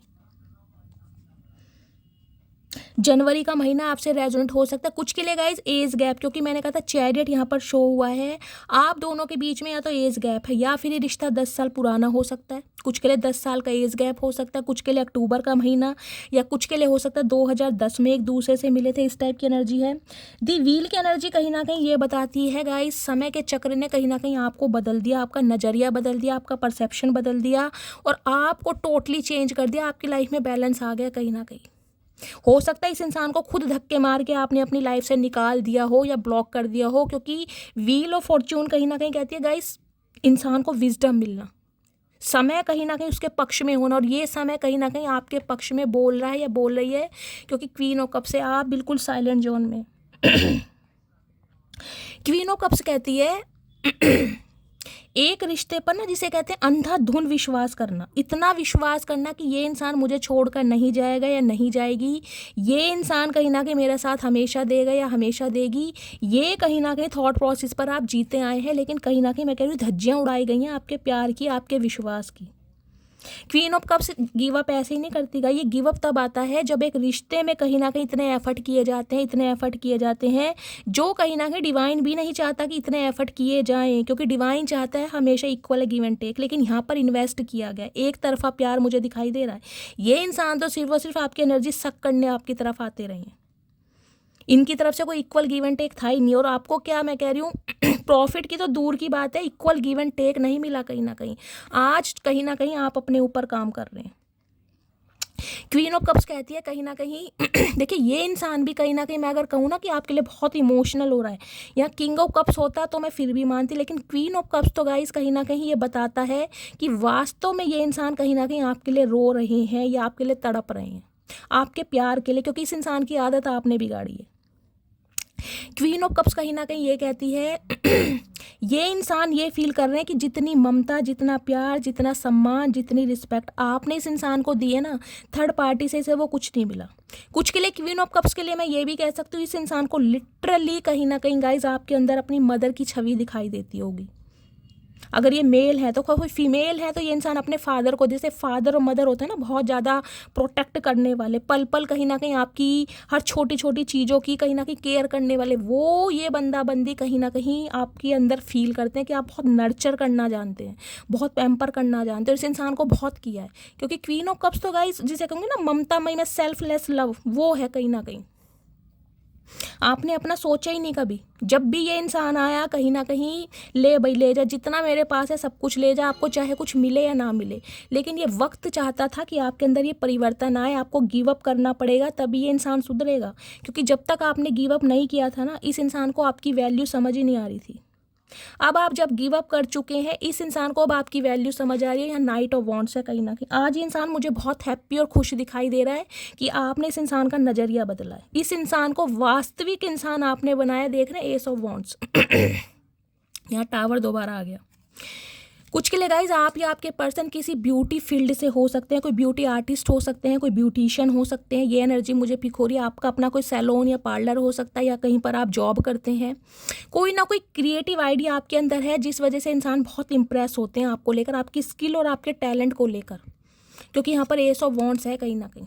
जनवरी का महीना आपसे रेजोनेट हो सकता है कुछ के लिए गाइज। एज गैप, क्योंकि मैंने कहा था चैरियट यहाँ पर शो हुआ है, आप दोनों के बीच में या तो एज गैप है या फिर ये रिश्ता 10 साल पुराना हो सकता है। कुछ के लिए 10 साल का एज गैप हो सकता है, कुछ के लिए अक्टूबर का महीना, या कुछ के लिए हो सकता है 2010 में एक दूसरे से मिले थे, इस टाइप की एनर्जी है। दी व्हील की एनर्जी कहीं ना कहीं ये बताती है गाइज समय के चक्र ने कहीं ना कहीं आपको बदल दिया, आपका नज़रिया बदल दिया, आपका परसेप्शन बदल दिया और आपको टोटली चेंज कर दिया। आपकी लाइफ में बैलेंस आ गया कहीं ना कहीं। हो सकता है इस इंसान को खुद धक्के मार के आपने अपनी लाइफ से निकाल दिया हो या ब्लॉक कर दिया हो, क्योंकि व्हील ऑफ फॉर्च्यून कहीं ना कहीं कहती है गाइस इंसान को विजडम मिलना, समय कहीं ना कहीं उसके पक्ष में होना, और ये समय कहीं ना कहीं आपके पक्ष में बोल रहा है या बोल रही है, क्योंकि क्वीन ऑफ कप्स से आप बिल्कुल साइलेंट जोन में। क्वीन ऑफ कप्स कहती है एक रिश्ते पर ना जिसे कहते हैं अंधाधुंध विश्वास करना, इतना विश्वास करना कि ये इंसान मुझे छोड़कर नहीं जाएगा या नहीं जाएगी, ये इंसान कहीं ना कहीं मेरे साथ हमेशा देगा या हमेशा देगी। ये कहीं ना कहीं थॉट प्रोसेस पर आप जीते आए हैं, लेकिन कहीं ना कहीं मैं कह रही हूँ धज्जियाँ उड़ाई गई हैं आपके प्यार की, आपके विश्वास की। Queen of cups give up ऐसे ही नहीं करती गा, ये गिव अप तब आता है जब एक रिश्ते में कहीं ना कहीं इतने एफर्ट किए जाते हैं, इतने एफर्ट किए जाते हैं जो कहीं ना कहीं डिवाइन भी नहीं चाहता कि इतने एफर्ट किए जाएं, क्योंकि डिवाइन चाहता है हमेशा इक्वल गिव एंड टेक, लेकिन यहाँ पर इन्वेस्ट किया गया, एक तरफा प्यार मुझे दिखाई दे रहा है। ये इंसान तो सिर्फ और सिर्फ आपकी एनर्जी सक करने आपकी तरफ आते रहे हैं, इनकी तरफ से कोई इक्वल गिव एंड टेक था ही नहीं। और आपको क्या मैं कह रही हूँ प्रॉफिट की तो दूर की बात है, इक्वल गिव एंड टेक नहीं मिला कहीं ना कहीं। आज कहीं ना कहीं आप अपने ऊपर काम कर रहे हैं। क्वीन ऑफ कप्स कहती है कहीं ना कहीं देखिए ये इंसान भी कहीं ना कहीं मैं अगर कहूँ ना कि आपके लिए बहुत इमोशनल हो रहा है, या किंग ऑफ कप्स होता तो मैं फिर भी मानती, लेकिन क्वीन ऑफ कप्स तो गाइस कहीं ना कहीं ये बताता है कि वास्तव में ये इंसान कहीं ना कहीं आपके लिए रो रहे हैं या आपके लिए तड़प रहे हैं, आपके प्यार के लिए, क्योंकि इस इंसान की आदत आपने बिगाड़ी है। क्वीन ऑफ कप्स कहीं ना कहीं ये कहती है ये इंसान ये फील कर रहे हैं कि जितनी ममता, जितना प्यार, जितना सम्मान, जितनी रिस्पेक्ट आपने इस इंसान को दी है ना, थर्ड पार्टी से इसे वो कुछ नहीं मिला। कुछ के लिए क्वीन ऑफ कप्स के लिए मैं ये भी कह सकती हूँ इस इंसान को लिटरली कहीं ना कहीं गाइज आपके अंदर अपनी मदर की छवि दिखाई देती होगी। अगर ये मेल है तो कोई फीमेल है तो ये इंसान अपने फादर को, जैसे फादर और मदर होते हैं ना बहुत ज़्यादा प्रोटेक्ट करने वाले, पल पल कहीं ना कहीं आपकी हर छोटी छोटी चीज़ों की कहीं ना कहीं केयर करने वाले, वो ये बंदा बंदी कहीं ना कहीं आपके अंदर फील करते हैं कि आप बहुत नर्चर करना जानते हैं, बहुत पैम्पर करना जानते हैं। इस इंसान को बहुत किया है, क्योंकि क्वीन ऑफ कप्स तो गाइस जिसे कहूँगी ना ममतामयी में सेल्फलेस लव, वो है कहीं ना कहीं। आपने अपना सोचा ही नहीं कभी, जब भी ये इंसान आया कहीं ना कहीं ले भाई ले जा, जितना मेरे पास है सब कुछ ले जा, आपको चाहे कुछ मिले या ना मिले। लेकिन ये वक्त चाहता था कि आपके अंदर ये परिवर्तन आए, आपको गिव अप करना पड़ेगा तभी ये इंसान सुधरेगा, क्योंकि जब तक आपने गिव अप नहीं किया था ना इस इंसान को आपकी वैल्यू समझ ही नहीं आ रही थी। अब आप जब गिव अप कर चुके हैं इस इंसान को अब आपकी वैल्यू समझ आ रही है। यहाँ नाइट ऑफ वॉन्ड्स है कहीं ना कहीं। आज ये इंसान मुझे बहुत हैप्पी और खुश दिखाई दे रहा है कि आपने इस इंसान का नज़रिया बदला है, इस इंसान को वास्तविक इंसान आपने बनाया। देख रहे हैं एस ऑफ वॉन्ड्स यहाँ टावर दोबारा आ गया। कुछ के लिए गाइज आप या आपके पर्सन किसी ब्यूटी फील्ड से हो सकते हैं, कोई ब्यूटी आर्टिस्ट हो सकते हैं, कोई ब्यूटिशियन हो सकते हैं, ये एनर्जी मुझे पिक हो रही है। आपका अपना कोई सैलून या पार्लर हो सकता है, या कहीं पर आप जॉब करते हैं। कोई ना कोई क्रिएटिव आइडिया आपके अंदर है जिस वजह से इंसान बहुत इंप्रेस होते हैं आपको लेकर, आपकी स्किल और आपके टैलेंट को लेकर, क्योंकि यहाँ पर एस ऑफ वॉन्ड्स है। कहीं ना कहीं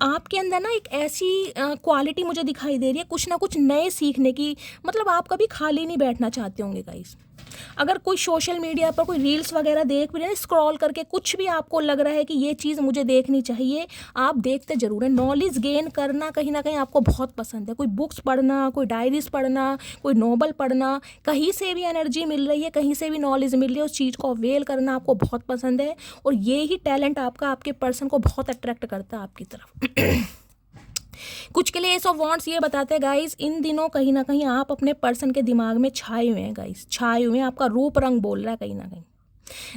आपके अंदर ना एक ऐसी क्वालिटी मुझे दिखाई दे रही है कुछ ना कुछ नए सीखने की, मतलब आप कभी खाली नहीं बैठना चाहते होंगे गाइस। अगर कोई सोशल मीडिया पर कोई रील्स वगैरह देख भी रहे हैं, स्क्रॉल करके कुछ भी आपको लग रहा है कि ये चीज़ मुझे देखनी चाहिए, आप देखते जरूर हैं। नॉलेज गेन करना कहीं ना कहीं आपको बहुत पसंद है, कोई बुक्स पढ़ना, कोई डायरीज पढ़ना, कोई नॉवल पढ़ना, कहीं से भी एनर्जी मिल रही है, कहीं से भी नॉलेज मिल रही है, उस चीज़ को अवेल करना आपको बहुत पसंद है। और ये ही टैलेंट आपका आपके पर्सन को बहुत अट्रैक्ट करता है आपकी तरफ। कुछ के लिए एस ऑफ वॉन्ड्स ये बताते हैं गाइस, इन दिनों कहीं ना कहीं आप अपने पर्सन के दिमाग में छाए हुए हैं गाइस, छाए हुए हैं, आपका रूप रंग बोल रहा है कहीं ना कहीं।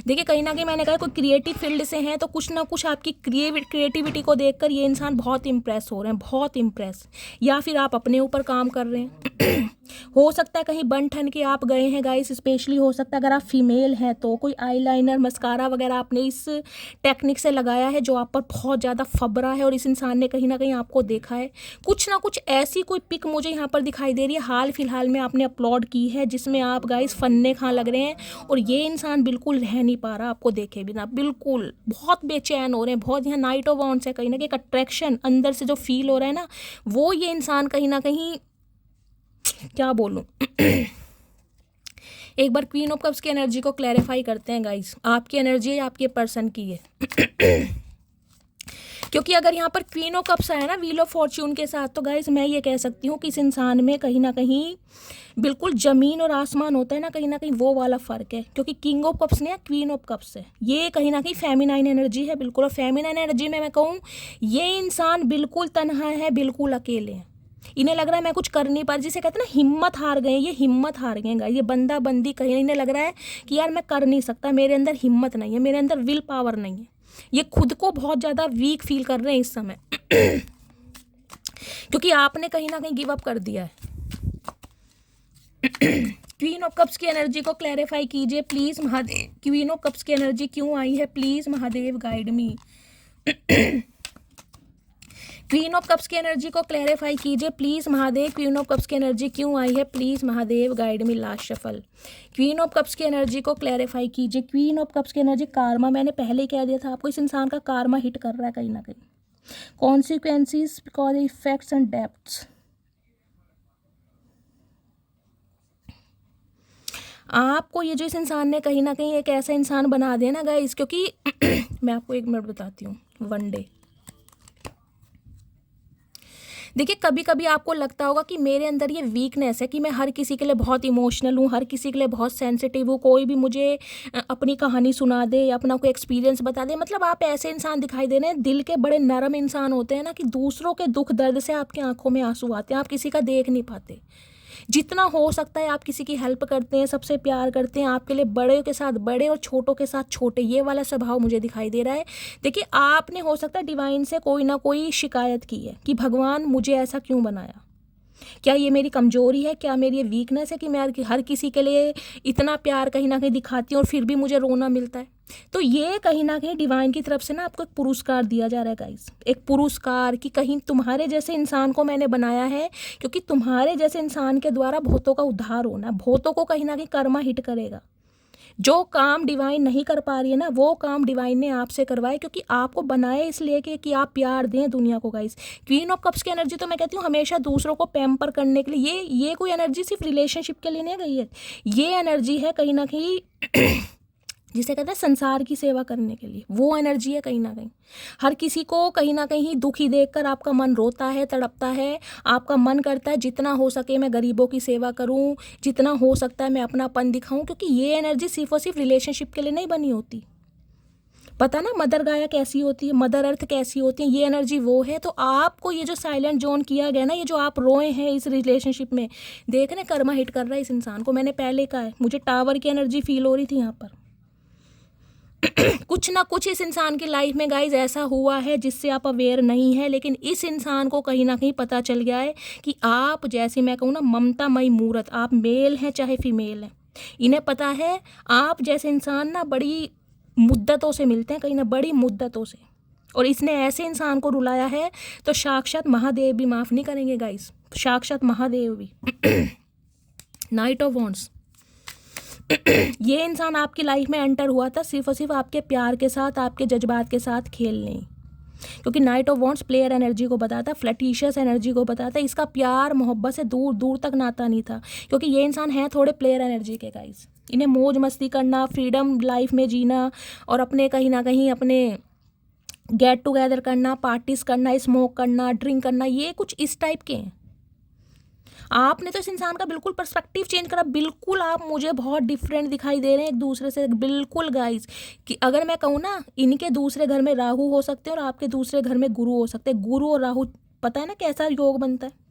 देखिए कहीं ना कहीं मैंने कहा कोई क्रिएटिव फील्ड से हैं तो कुछ ना कुछ आपकी क्रिएटिविटी को देखकर ये इंसान बहुत इम्प्रेस हो रहे हैं, बहुत इम्प्रेस, या फिर आप अपने ऊपर काम कर रहे हैं। हो सकता है कहीं बन ठन के आप गए हैं गाइस, स्पेशली हो सकता है अगर आप फीमेल हैं तो कोई आईलाइनर मस्कारा वगैरह आपने इस टेक्निक से लगाया है जो आप पर बहुत ज़्यादा फबरा है और इस इंसान ने कहीं ना कहीं आपको देखा है। कुछ ना कुछ ऐसी कोई पिक मुझे यहाँ पर दिखाई दे रही है हाल फिलहाल में आपने अपलोड की है जिसमें आप गाइस फन्ने खां लग रहे हैं और ये इंसान बिल्कुल रह नहीं पा रहा आपको देखे बिना, बिल्कुल बहुत बेचैन हो रहे हैं, बहुत यहाँ नाइट ऑफ वॉन्ड्स है, कहीं ना कहीं एक अट्रैक्शन अंदर से जो फील हो रहा है ना वो ये इंसान कहीं ना कहीं, क्या बोलूं। एक बार क्वीन ऑफ कप्स की एनर्जी को क्लैरिफाई करते हैं गाइस, आपकी एनर्जी है आपके पर्सन की है। क्योंकि अगर यहाँ पर क्वीन ऑफ कप्स आया ना व्हील ऑफ फॉर्च्यून के साथ तो गाइस मैं ये कह सकती हूँ कि इस इंसान में कहीं ना कहीं बिल्कुल ज़मीन और आसमान होता है ना कहीं वो वाला फ़र्क है। क्योंकि किंग ऑफ कप्स ने क्वीन ऑफ कप्स है, ये कहीं ना कहीं फेमिनाइन एनर्जी है बिल्कुल, और फेमिनाइन एनर्जी में मैं कहूँ ये इंसान बिल्कुल तन्हा है, बिल्कुल अकेले हैं, इन्हें लग रहा है मैं कुछ कर नहीं पा रही, जिसे कहते हैं ना हिम्मत हार गए, ये हिम्मत हार गए गाइस, ये बंदा बंदी कहीं इन्हें लग रहा है कि यार मैं कर नहीं सकता, मेरे अंदर हिम्मत नहीं है, मेरे अंदर विल पावर नहीं है, ये खुद को बहुत ज़्यादा वीक फील कर रहे हैं इस समय। क्योंकि आपने कहीं ना कहीं गिव अप कर दिया है। क्वीन ऑफ कप्स की एनर्जी को क्लैरिफाई कीजिए please Mahadev, queen of cups की एनर्जी क्यों आई है please Mahadev guide me. Queen of cups की एनर्जी को क्लैरिफाई कीजिए please Mahadev, queen of cups की एनर्जी क्यों आई है please Mahadev guide me, last shuffle. Queen of cups की एनर्जी को क्लैरिफाई कीजिए, क्वीन ऑफ कप्स की एनर्जी कार्मा, मैंने पहले ही कह दिया था आपको इस इंसान का कार्मा हिट कर रहा है कहीं ना कहीं, कॉन्सिक्वेंसीज बिकॉज इफेक्ट्स एंड डेप्थ्स। आपको ये जो इस इंसान ने कहीं ना कहीं एक ऐसा इंसान बना दिया ना गाइस, क्योंकि मैं आपको एक मिनट बताती हूँ, वन डे देखिए कभी कभी आपको लगता होगा कि मेरे अंदर ये वीकनेस है कि मैं हर किसी के लिए बहुत इमोशनल हूँ, हर किसी के लिए बहुत सेंसिटिव हूँ, कोई भी मुझे अपनी कहानी सुना दे या अपना कोई एक्सपीरियंस बता दे, मतलब आप ऐसे इंसान दिखाई दे रहे हैं, दिल के बड़े नरम इंसान होते हैं ना कि दूसरों के दुख दर्द से आपकी आंखों में आंसू आते हैं, आप किसी का देख नहीं पाते, जितना हो सकता है आप किसी की हेल्प करते हैं, सबसे प्यार करते हैं, आपके लिए बड़े के साथ बड़े और छोटों के साथ छोटे, ये वाला स्वभाव मुझे दिखाई दे रहा है। देखिए आपने हो सकता है डिवाइन से कोई ना कोई शिकायत की है कि भगवान मुझे ऐसा क्यों बनाया, क्या ये मेरी कमजोरी है, क्या मेरी ये वीकनेस है कि मैं हर किसी के लिए इतना प्यार कहीं ना कहीं दिखाती हूँ और फिर भी मुझे रोना मिलता है। तो ये कहीं ना कहीं डिवाइन की तरफ से ना आपको एक पुरस्कार दिया जा रहा है गाइस, एक पुरस्कार कि कहीं तुम्हारे जैसे इंसान को मैंने बनाया है, क्योंकि तुम्हारे जैसे इंसान के द्वारा बहुतों का उद्धार होना, बहुतों को कहीं ना कहीं कर्मा हिट करेगा। जो काम डिवाइन नहीं कर पा रही है ना वो काम डिवाइन ने आपसे करवाए, क्योंकि आपको बनाए इसलिए कि आप प्यार दें दुनिया को गाइस। क्वीन ऑफ कप्स की एनर्जी तो मैं कहती हूँ हमेशा दूसरों को पैम्पर करने के लिए, ये कोई एनर्जी सिर्फ रिलेशनशिप के लिए नहीं गई है, ये एनर्जी है कहीं ना कहीं जिसे कहते हैं संसार की सेवा करने के लिए, वो एनर्जी है कहीं ना कहीं। हर किसी को कहीं ना कहीं दुखी देखकर आपका मन रोता है, तड़पता है, आपका मन करता है जितना हो सके मैं गरीबों की सेवा करूं, जितना हो सकता है मैं अपनापन दिखाऊं, क्योंकि ये एनर्जी सिर्फ और सिर्फ रिलेशनशिप के लिए नहीं बनी होती। पता ना मदर गाया कैसी होती है, मदर अर्थ कैसी होती है, ये एनर्जी वो है। तो आपको ये जो साइलेंट जोन किया गया ना, ये जो आप रोए हैं इस रिलेशनशिप में, देख रहे कर्मा हिट कर रहा है इस इंसान को। मैंने पहले कहा है मुझे टावर की एनर्जी फील हो रही थी यहाँ पर। कुछ ना कुछ इस इंसान की लाइफ में गाइज ऐसा हुआ है जिससे आप अवेयर नहीं है, लेकिन इस इंसान को कहीं ना कहीं पता चल गया है कि आप जैसे मैं कहूँ ना ममतामयी मूर्त, आप मेल हैं चाहे फीमेल हैं, इन्हें पता है आप जैसे इंसान ना बड़ी मुद्दतों से मिलते हैं, कहीं ना बड़ी मुद्दतों से, और इसने ऐसे इंसान को रुलाया है तो साक्षात महादेव भी माफ़ नहीं करेंगे गाइज, साक्षात महादेव भी। नाइट ऑफ वॉन्ड्स, ये इंसान आपकी लाइफ में एंटर हुआ था सिर्फ और सिर्फ आपके प्यार के साथ, आपके जज्बात के साथ खेलने, क्योंकि night of wands player energy को बताता, फ्लैटिशियस एनर्जी को बताता, इसका प्यार मोहब्बत से दूर दूर तक नाता नहीं था, क्योंकि ये इंसान है थोड़े प्लेयर एनर्जी के गाइस। इन्हें मौज मस्ती करना, फ्रीडम लाइफ में जीना और अपने कहीं ना कहीं अपने गेट टुगेदर करना, पार्टीज करना, स्मोक करना, ड्रिंक करना, ये कुछ इस टाइप के हैं। आपने तो इस इंसान का बिल्कुल पर्सपेक्टिव चेंज करा, बिल्कुल आप मुझे बहुत डिफरेंट दिखाई दे रहे हैं एक दूसरे से, बिल्कुल गाइस। कि अगर मैं कहूँ ना, इनके दूसरे घर में राहु हो सकते हैं और आपके दूसरे घर में गुरु हो सकते हैं, गुरु और राहु पता है ना कैसा योग बनता है।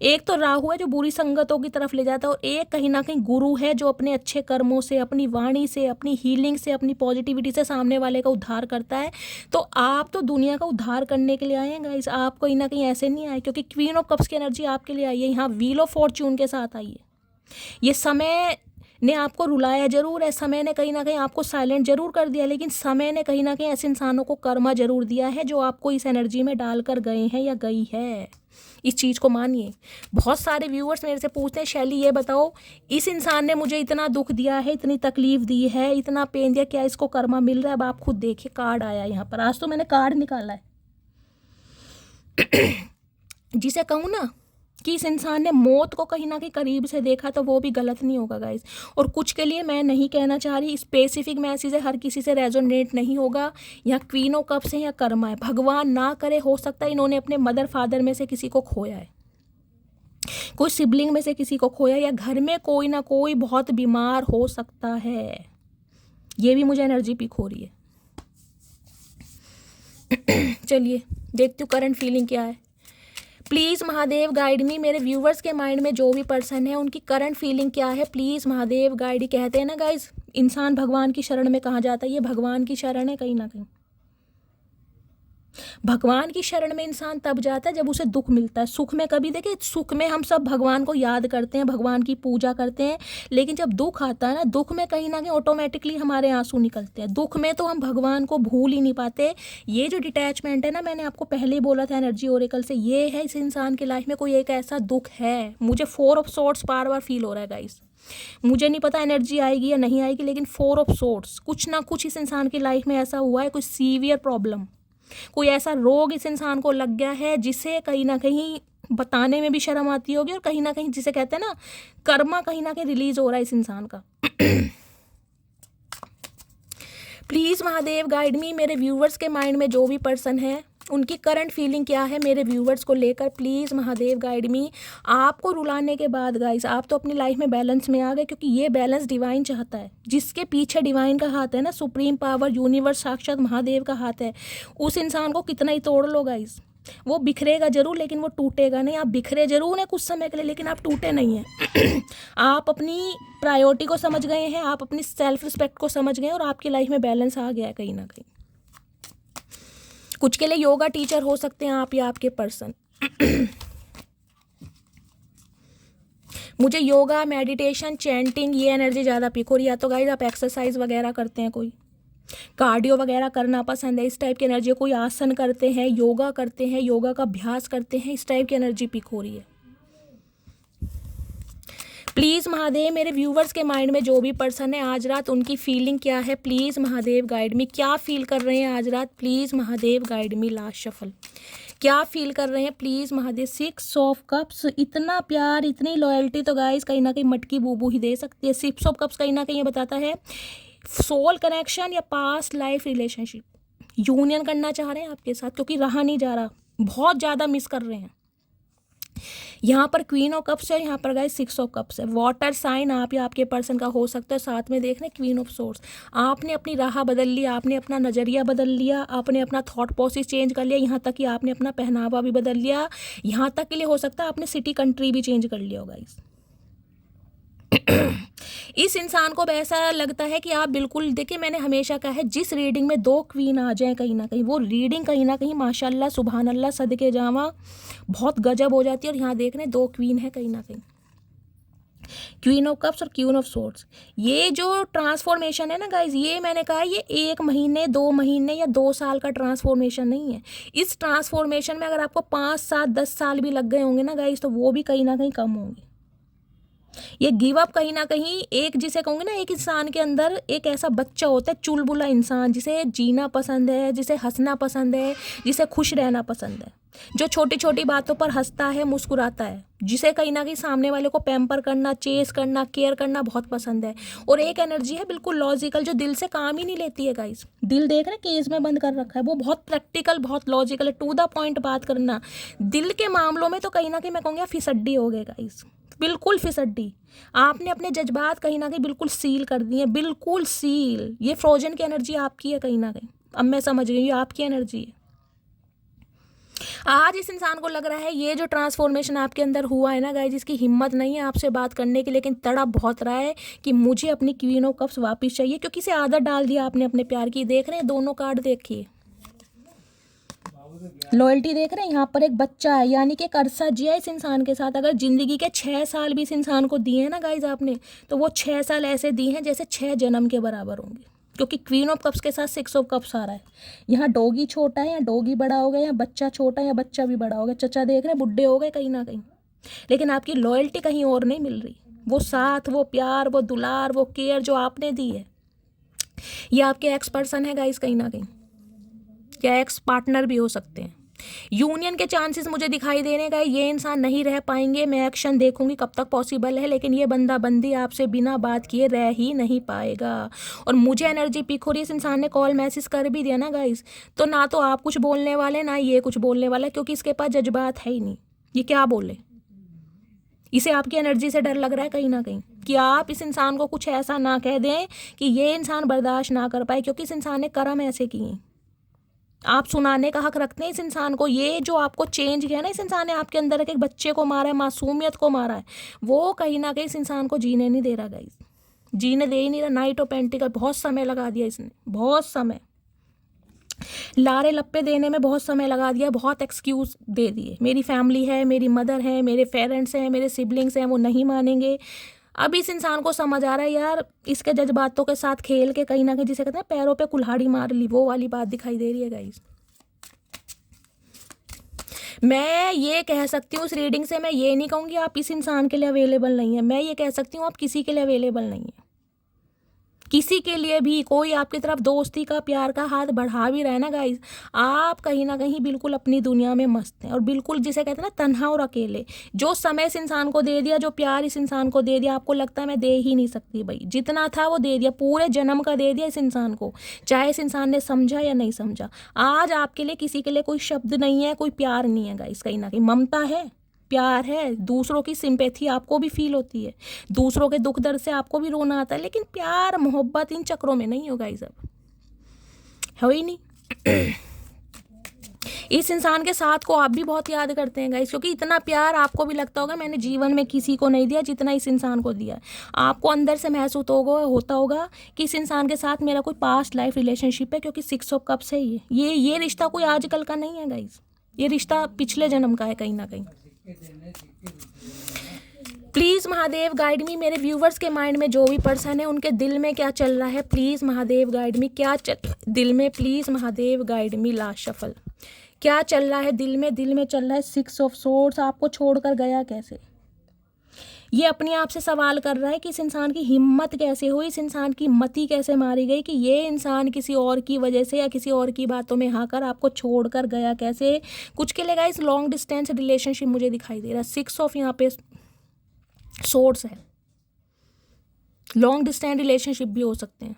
एक तो राहु है जो बुरी संगतों की तरफ ले जाता है, और एक कहीं ना कहीं गुरु है जो अपने अच्छे कर्मों से, अपनी वाणी से, अपनी हीलिंग से, अपनी पॉजिटिविटी से सामने वाले का उद्धार करता है। तो आप तो दुनिया का उद्धार करने के लिए आए हैं गाइस, आप कहीं ना कहीं ऐसे नहीं आए, क्योंकि क्वीन ऑफ कप्स की एनर्जी आपके लिए आई है, यहाँ व्हील ऑफ फॉर्च्यून के साथ आई है। ये समय ने आपको रुलाया जरूर है, समय ने कहीं ना कहीं आपको साइलेंट जरूर कर दिया, लेकिन समय ने कहीं ना कहीं ऐसे इंसानों को कर्मा जरूर दिया है जो आपको इस एनर्जी में डालकर गए हैं या गई है। इस चीज़ को मानिए। बहुत सारे व्यूअर्स मेरे से पूछते हैं, शैली ये बताओ, इस इंसान ने मुझे इतना दुख दिया है, इतनी तकलीफ दी है, इतना पेन दिया, क्या इसको कर्मा मिल रहा है? अब आप खुद देखिए, कार्ड आया यहाँ पर, आज तो मैंने कार्ड निकाला है जिसे कहूँ ना कि इस इंसान ने मौत को कहीं ना कहीं करीब से देखा, तो वो भी गलत नहीं होगा गाइस। और कुछ के लिए मैं नहीं कहना चाह रही, स्पेसिफिक मैसेज है, हर किसी से रेजोनेट नहीं होगा। यहाँ क्वीन ऑफ कप्स है या कर्मा है, भगवान ना करे, हो सकता है इन्होंने अपने मदर फादर में से किसी को खोया है, कोई सिबलिंग में से किसी को खोया, या घर में कोई ना कोई बहुत बीमार हो सकता है। ये भी मुझे एनर्जी पिक हो रही है। चलिए देखती हूँ करंट फीलिंग क्या है। प्लीज़ महादेव गाइड मी, मेरे व्यूवर्स के माइंड में जो भी पर्सन है उनकी करंट फीलिंग क्या है, प्लीज़ महादेव गाइड। कहते हैं ना गाइज, इंसान भगवान की शरण में कहाँ जाता है, ये भगवान की शरण है कहीं ना कहीं। भगवान की शरण में इंसान तब जाता है जब उसे दुख मिलता है। सुख में कभी देखिए, सुख में हम सब भगवान को याद करते हैं, भगवान की पूजा करते हैं, लेकिन जब दुख आता है ना, दुख में कहीं ना कहीं ऑटोमेटिकली हमारे आंसू निकलते हैं। दुख में तो हम भगवान को भूल ही नहीं पाते। ये जो डिटैचमेंट है ना, मैंने आपको पहले ही बोला था एनर्जी ओरेकल से, ये है इस इंसान की लाइफ में कोई एक ऐसा दुख है। मुझे 4 of sorts bar bar feel हो रहा है गाइस। मुझे नहीं पता एनर्जी आएगी या नहीं आएगी, लेकिन 4 ऑफ सोर्ट्स, कुछ ना कुछ इस इंसान की लाइफ में ऐसा हुआ है, कोई सीवियर प्रॉब्लम, कोई ऐसा रोग इस इंसान को लग गया है जिसे कहीं ना कहीं बताने में भी शर्म आती होगी, और कहीं ना कहीं जिसे कहते हैं ना, कर्मा कहीं ना कहीं रिलीज हो रहा है इस इंसान का। प्लीज़ महादेव गाइड मी, मेरे व्यूवर्स के माइंड में जो भी पर्सन है उनकी करंट फीलिंग क्या है मेरे व्यूवर्स को लेकर, प्लीज़ महादेव गाइड मी। आपको रुलाने के बाद गाइस, आप तो अपनी लाइफ में बैलेंस में आ गए, क्योंकि ये बैलेंस डिवाइन चाहता है। जिसके पीछे डिवाइन का हाथ है ना, सुप्रीम पावर, यूनिवर्स, साक्षात महादेव का हाथ है, उस इंसान को कितना ही तोड़ लो गाइस, वो बिखरेगा जरूर, लेकिन वो टूटेगा नहीं। आप बिखरे जरूर हैं कुछ समय के लिए, लेकिन आप टूटे नहीं हैं। आप अपनी प्रायोरिटी को समझ गए हैं, आप अपनी सेल्फ रिस्पेक्ट को समझ गए हैं, और आपकी लाइफ में बैलेंस आ गया है कहीं ना कहीं। कुछ के लिए योगा टीचर हो सकते हैं आप या आपके पर्सन। मुझे योगा, मेडिटेशन, चैंटिंग, ये एनर्जी ज़्यादा पिक हो रही है। या तो गाइस आप एक्सरसाइज वगैरह करते हैं, कोई कार्डियो वगैरह करना पसंद है, इस टाइप की एनर्जी, कोई आसन करते हैं, योगा करते हैं, योगा का अभ्यास करते हैं, इस टाइप की एनर्जी पिक हो रही है। प्लीज़ महादेव, मेरे व्यूवर्स के माइंड में जो भी पर्सन है आज रात, उनकी फीलिंग क्या है, प्लीज़ महादेव गाइड मी। क्या फील कर रहे हैं आज रात, please Mahadev guide me. Last shuffle, क्या फील कर रहे हैं प्लीज़ महादेव। 6 ऑफ कप्स, इतना प्यार, इतनी लॉयल्टी तो गाइस कहीं ना कहीं मटकी बूबू ही दे सकती है। 6 ऑफ कप्स कहीं ना कहीं ये बताता है सोल कनेक्शन या पास्ट लाइफ रिलेशनशिप, यूनियन करना चाह रहे हैं आपके साथ, क्योंकि रहा नहीं जा रहा, बहुत ज़्यादा मिस कर रहे हैं। यहाँ पर क्वीन ऑफ कप्स है, यहाँ पर गाइस 6 ऑफ कप्स है। वाटर साइन आप या आपके पर्सन का हो सकता है, साथ में देख रहे हैं क्वीन ऑफ सोर्स। आपने अपनी राह बदल ली, आपने अपना नज़रिया बदल लिया, आपने अपना थॉट प्रोसेस चेंज कर लिया, यहाँ तक कि आपने अपना पहनावा भी बदल लिया, यहाँ तक के लिए हो सकता है आपने सिटी कंट्री भी चेंज कर लिया होगा। इस इंसान को ऐसा लगता है कि आप बिल्कुल, देखिए मैंने हमेशा कहा है, जिस रीडिंग में 2 क्वीन आ जाएं कहीं ना कहीं, वो रीडिंग कहीं ना कहीं माशाल्लाह सुभान अल्लाह सदके जावा बहुत गजब हो जाती है। और यहाँ देख रहे हैं 2 क्वीन है कहीं ना कहीं, क्वीन ऑफ कप्स और क्वीन ऑफ सोर्ड्स। ये जो ट्रांसफॉर्मेशन है ना गाइज, ये मैंने कहा ये 1 महीने 2 महीने या 2 साल का ट्रांसफॉर्मेशन नहीं है। इस ट्रांसफॉर्मेशन में अगर आपको 5 7 10 साल भी लग गए होंगे ना गाइज, तो वो भी कहीं ना कहीं कम होंगे। ये गिव अप कहीं ना कहीं, एक जिसे कहूँगे ना, एक इंसान के अंदर एक ऐसा बच्चा होता है चुलबुला इंसान, जिसे जीना पसंद है, जिसे हंसना पसंद है, जिसे खुश रहना पसंद है, जो छोटी छोटी बातों पर हंसता है, मुस्कुराता है, जिसे कहीं ना कहीं सामने वाले को पैम्पर करना, चेस करना, केयर करना बहुत पसंद है। और एक एनर्जी है बिल्कुल लॉजिकल, जो दिल से काम ही नहीं लेती है गाइस। दिल देख रहे केस में बंद कर रखा है, वो बहुत प्रैक्टिकल, बहुत लॉजिकल है, टू द पॉइंट बात करना। दिल के मामलों में तो कहीं ना कहीं मैं कहूँगी फिसड्डी हो गए गाइस, बिल्कुल फिसड्डी। आपने अपने जज्बात कहीं ना कहीं बिल्कुल सील कर दिए, बिल्कुल सील। ये फ्रोजन की एनर्जी आपकी है कहीं ना कहीं, अब मैं समझ गई, ये आपकी एनर्जी है। आज इस इंसान को लग रहा है ये जो ट्रांसफॉर्मेशन आपके अंदर हुआ है ना गाइज, इसकी हिम्मत नहीं है आपसे बात करने की, लेकिन तड़प बहुत रहा है कि मुझे अपनी क्वीन ऑफ कप्स वापस चाहिए, क्योंकि इसे आदत डाल दिया आपने अपने प्यार की। देख रहे हैं दोनों कार्ड, देखिए लॉयल्टी देख रहे हैं, यहाँ पर एक बच्चा है, यानी कि एक अरसा जिया इस इंसान के साथ। अगर जिंदगी के 6 साल भी इस इंसान को दिए हैं ना गाइज आपने, तो वो 6 साल ऐसे दिए हैं जैसे 6 जन्म के बराबर होंगे, क्योंकि क्वीन ऑफ कप्स के साथ 6 ऑफ कप्स आ रहा है। यहाँ डॉगी छोटा है, या डॉगी बड़ा हो गया, या बच्चा छोटा है, या बच्चा भी बड़ा हो गया। चचा देख रहे हैं बुढ़े हो गए कहीं ना कहीं, लेकिन आपकी लॉयल्टी कहीं और नहीं मिल रही। वो साथ, वो प्यार, वो दुलार, वो केयर जो आपने दी है, ये आपके एक्स पर्सन है गाइस कहीं ना कहीं, या एक्स पार्टनर भी हो सकते हैं। यूनियन के चांसेस मुझे दिखाई दे रहे हैं, ये इंसान नहीं रह पाएंगे। मैं एक्शन देखूंगी कब तक पॉसिबल है, लेकिन ये बंदा बंदी आपसे बिना बात किए रह ही नहीं पाएगा। और मुझे एनर्जी पिक हो रही है, इस इंसान ने कॉल मैसेज कर भी दिया ना गाइस, तो ना तो आप कुछ बोलने वाले, ना ये कुछ बोलने वाला, क्योंकि इसके पास जज्बात है ही नहीं। ये क्या बोले, इसे आपकी एनर्जी से डर लग रहा है कहीं ना कहीं कि आप इस इंसान को कुछ ऐसा ना कह दें कि ये इंसान बर्दाश्त ना कर पाए, क्योंकि इस इंसान ने कर्म ऐसे किए। आप सुनाने का हक रखते हैं इस इंसान को। ये जो आपको चेंज किया ना इस इंसान ने, आपके अंदर एक बच्चे को मारा है, मासूमियत को मारा है, वो कहीं ना कहीं इस इंसान को जीने नहीं दे रहा गाइस, जीने दे ही नहीं रहा। नाइट ऑफ पेंटिकल, बहुत समय लगा दिया इसने, बहुत समय, लारे लप्पे देने में बहुत समय लगा दिया, बहुत एक्सक्यूज़ दे दिए। मेरी फैमिली है, मेरी मदर है, मेरे पेरेंट्स हैं, मेरे सिबलिंग्स हैं, वो नहीं मानेंगे। अब इस इंसान को समझ आ रहा है यार, इसके जज्बातों के साथ खेल के कहीं ना कहीं, जिसे कहते हैं पैरों पे कुल्हाड़ी मार ली, वो वाली बात दिखाई दे रही है गाइस। मैं ये कह सकती हूँ इस रीडिंग से, मैं ये नहीं कहूँगी आप इस इंसान के लिए अवेलेबल नहीं है, मैं ये कह सकती हूँ आप किसी के लिए अवेलेबल नहीं है। किसी के लिए भी कोई आपकी तरफ दोस्ती का, प्यार का हाथ बढ़ा भी रहा है ना गाइज, आप कहीं ना कहीं बिल्कुल अपनी दुनिया में मस्त हैं, और बिल्कुल जिसे कहते हैं ना तन्हा और अकेले। जो समय इस इंसान को दे दिया, जो प्यार इस इंसान को दे दिया, आपको लगता है मैं दे ही नहीं सकती भाई, जितना था वो दे दिया, पूरे जन्म का दे दिया इस इंसान को, चाहे इस इंसान ने समझा या नहीं समझा। आज आपके लिए किसी के लिए कोई शब्द नहीं है, कोई प्यार नहीं है गाइज, कहीं ना कहीं ममता है, प्यार है, दूसरों की सिंपैथी आपको भी फील होती है, दूसरों के दुख दर्द से आपको भी रोना आता है, लेकिन प्यार मोहब्बत इन चक्रों में नहीं होगा, सब है ही नहीं। इस इंसान के साथ को आप भी बहुत याद करते हैं गाइस, क्योंकि इतना प्यार आपको भी लगता होगा मैंने जीवन में किसी को नहीं दिया जितना इस इंसान को दिया। आपको अंदर से महसूस होता होगा कि इस इंसान के साथ मेरा कोई पास्ट लाइफ रिलेशनशिप है, क्योंकि 6 ऑफ कप्स है ये रिश्ता कोई आजकल का नहीं है गाइस, ये रिश्ता पिछले जन्म का है कहीं ना कहीं। प्लीज़ महादेव गाइड मी, मेरे व्यूवर्स के माइंड में जो भी पर्सन है उनके दिल में क्या चल रहा है, प्लीज़ महादेव गाइड मी, क्या दिल में, please Mahadev guide me. Last shuffle, क्या चल रहा है दिल में चल रहा है 6 ऑफ सोर्ड्स। आपको छोड़कर गया कैसे, ये अपने आप से सवाल कर रहा है कि इस इंसान की हिम्मत कैसे हुई, इस इंसान की मति कैसे मारी गई कि ये इंसान किसी और की वजह से या किसी और की बातों में आकर आपको छोड़कर गया कैसे। कुछ के लिए गाइस लॉन्ग डिस्टेंस रिलेशनशिप मुझे दिखाई दे रहा है, 6 ऑफ यहाँ पे सोर्स है, लॉन्ग डिस्टेंस रिलेशनशिप भी हो सकते हैं।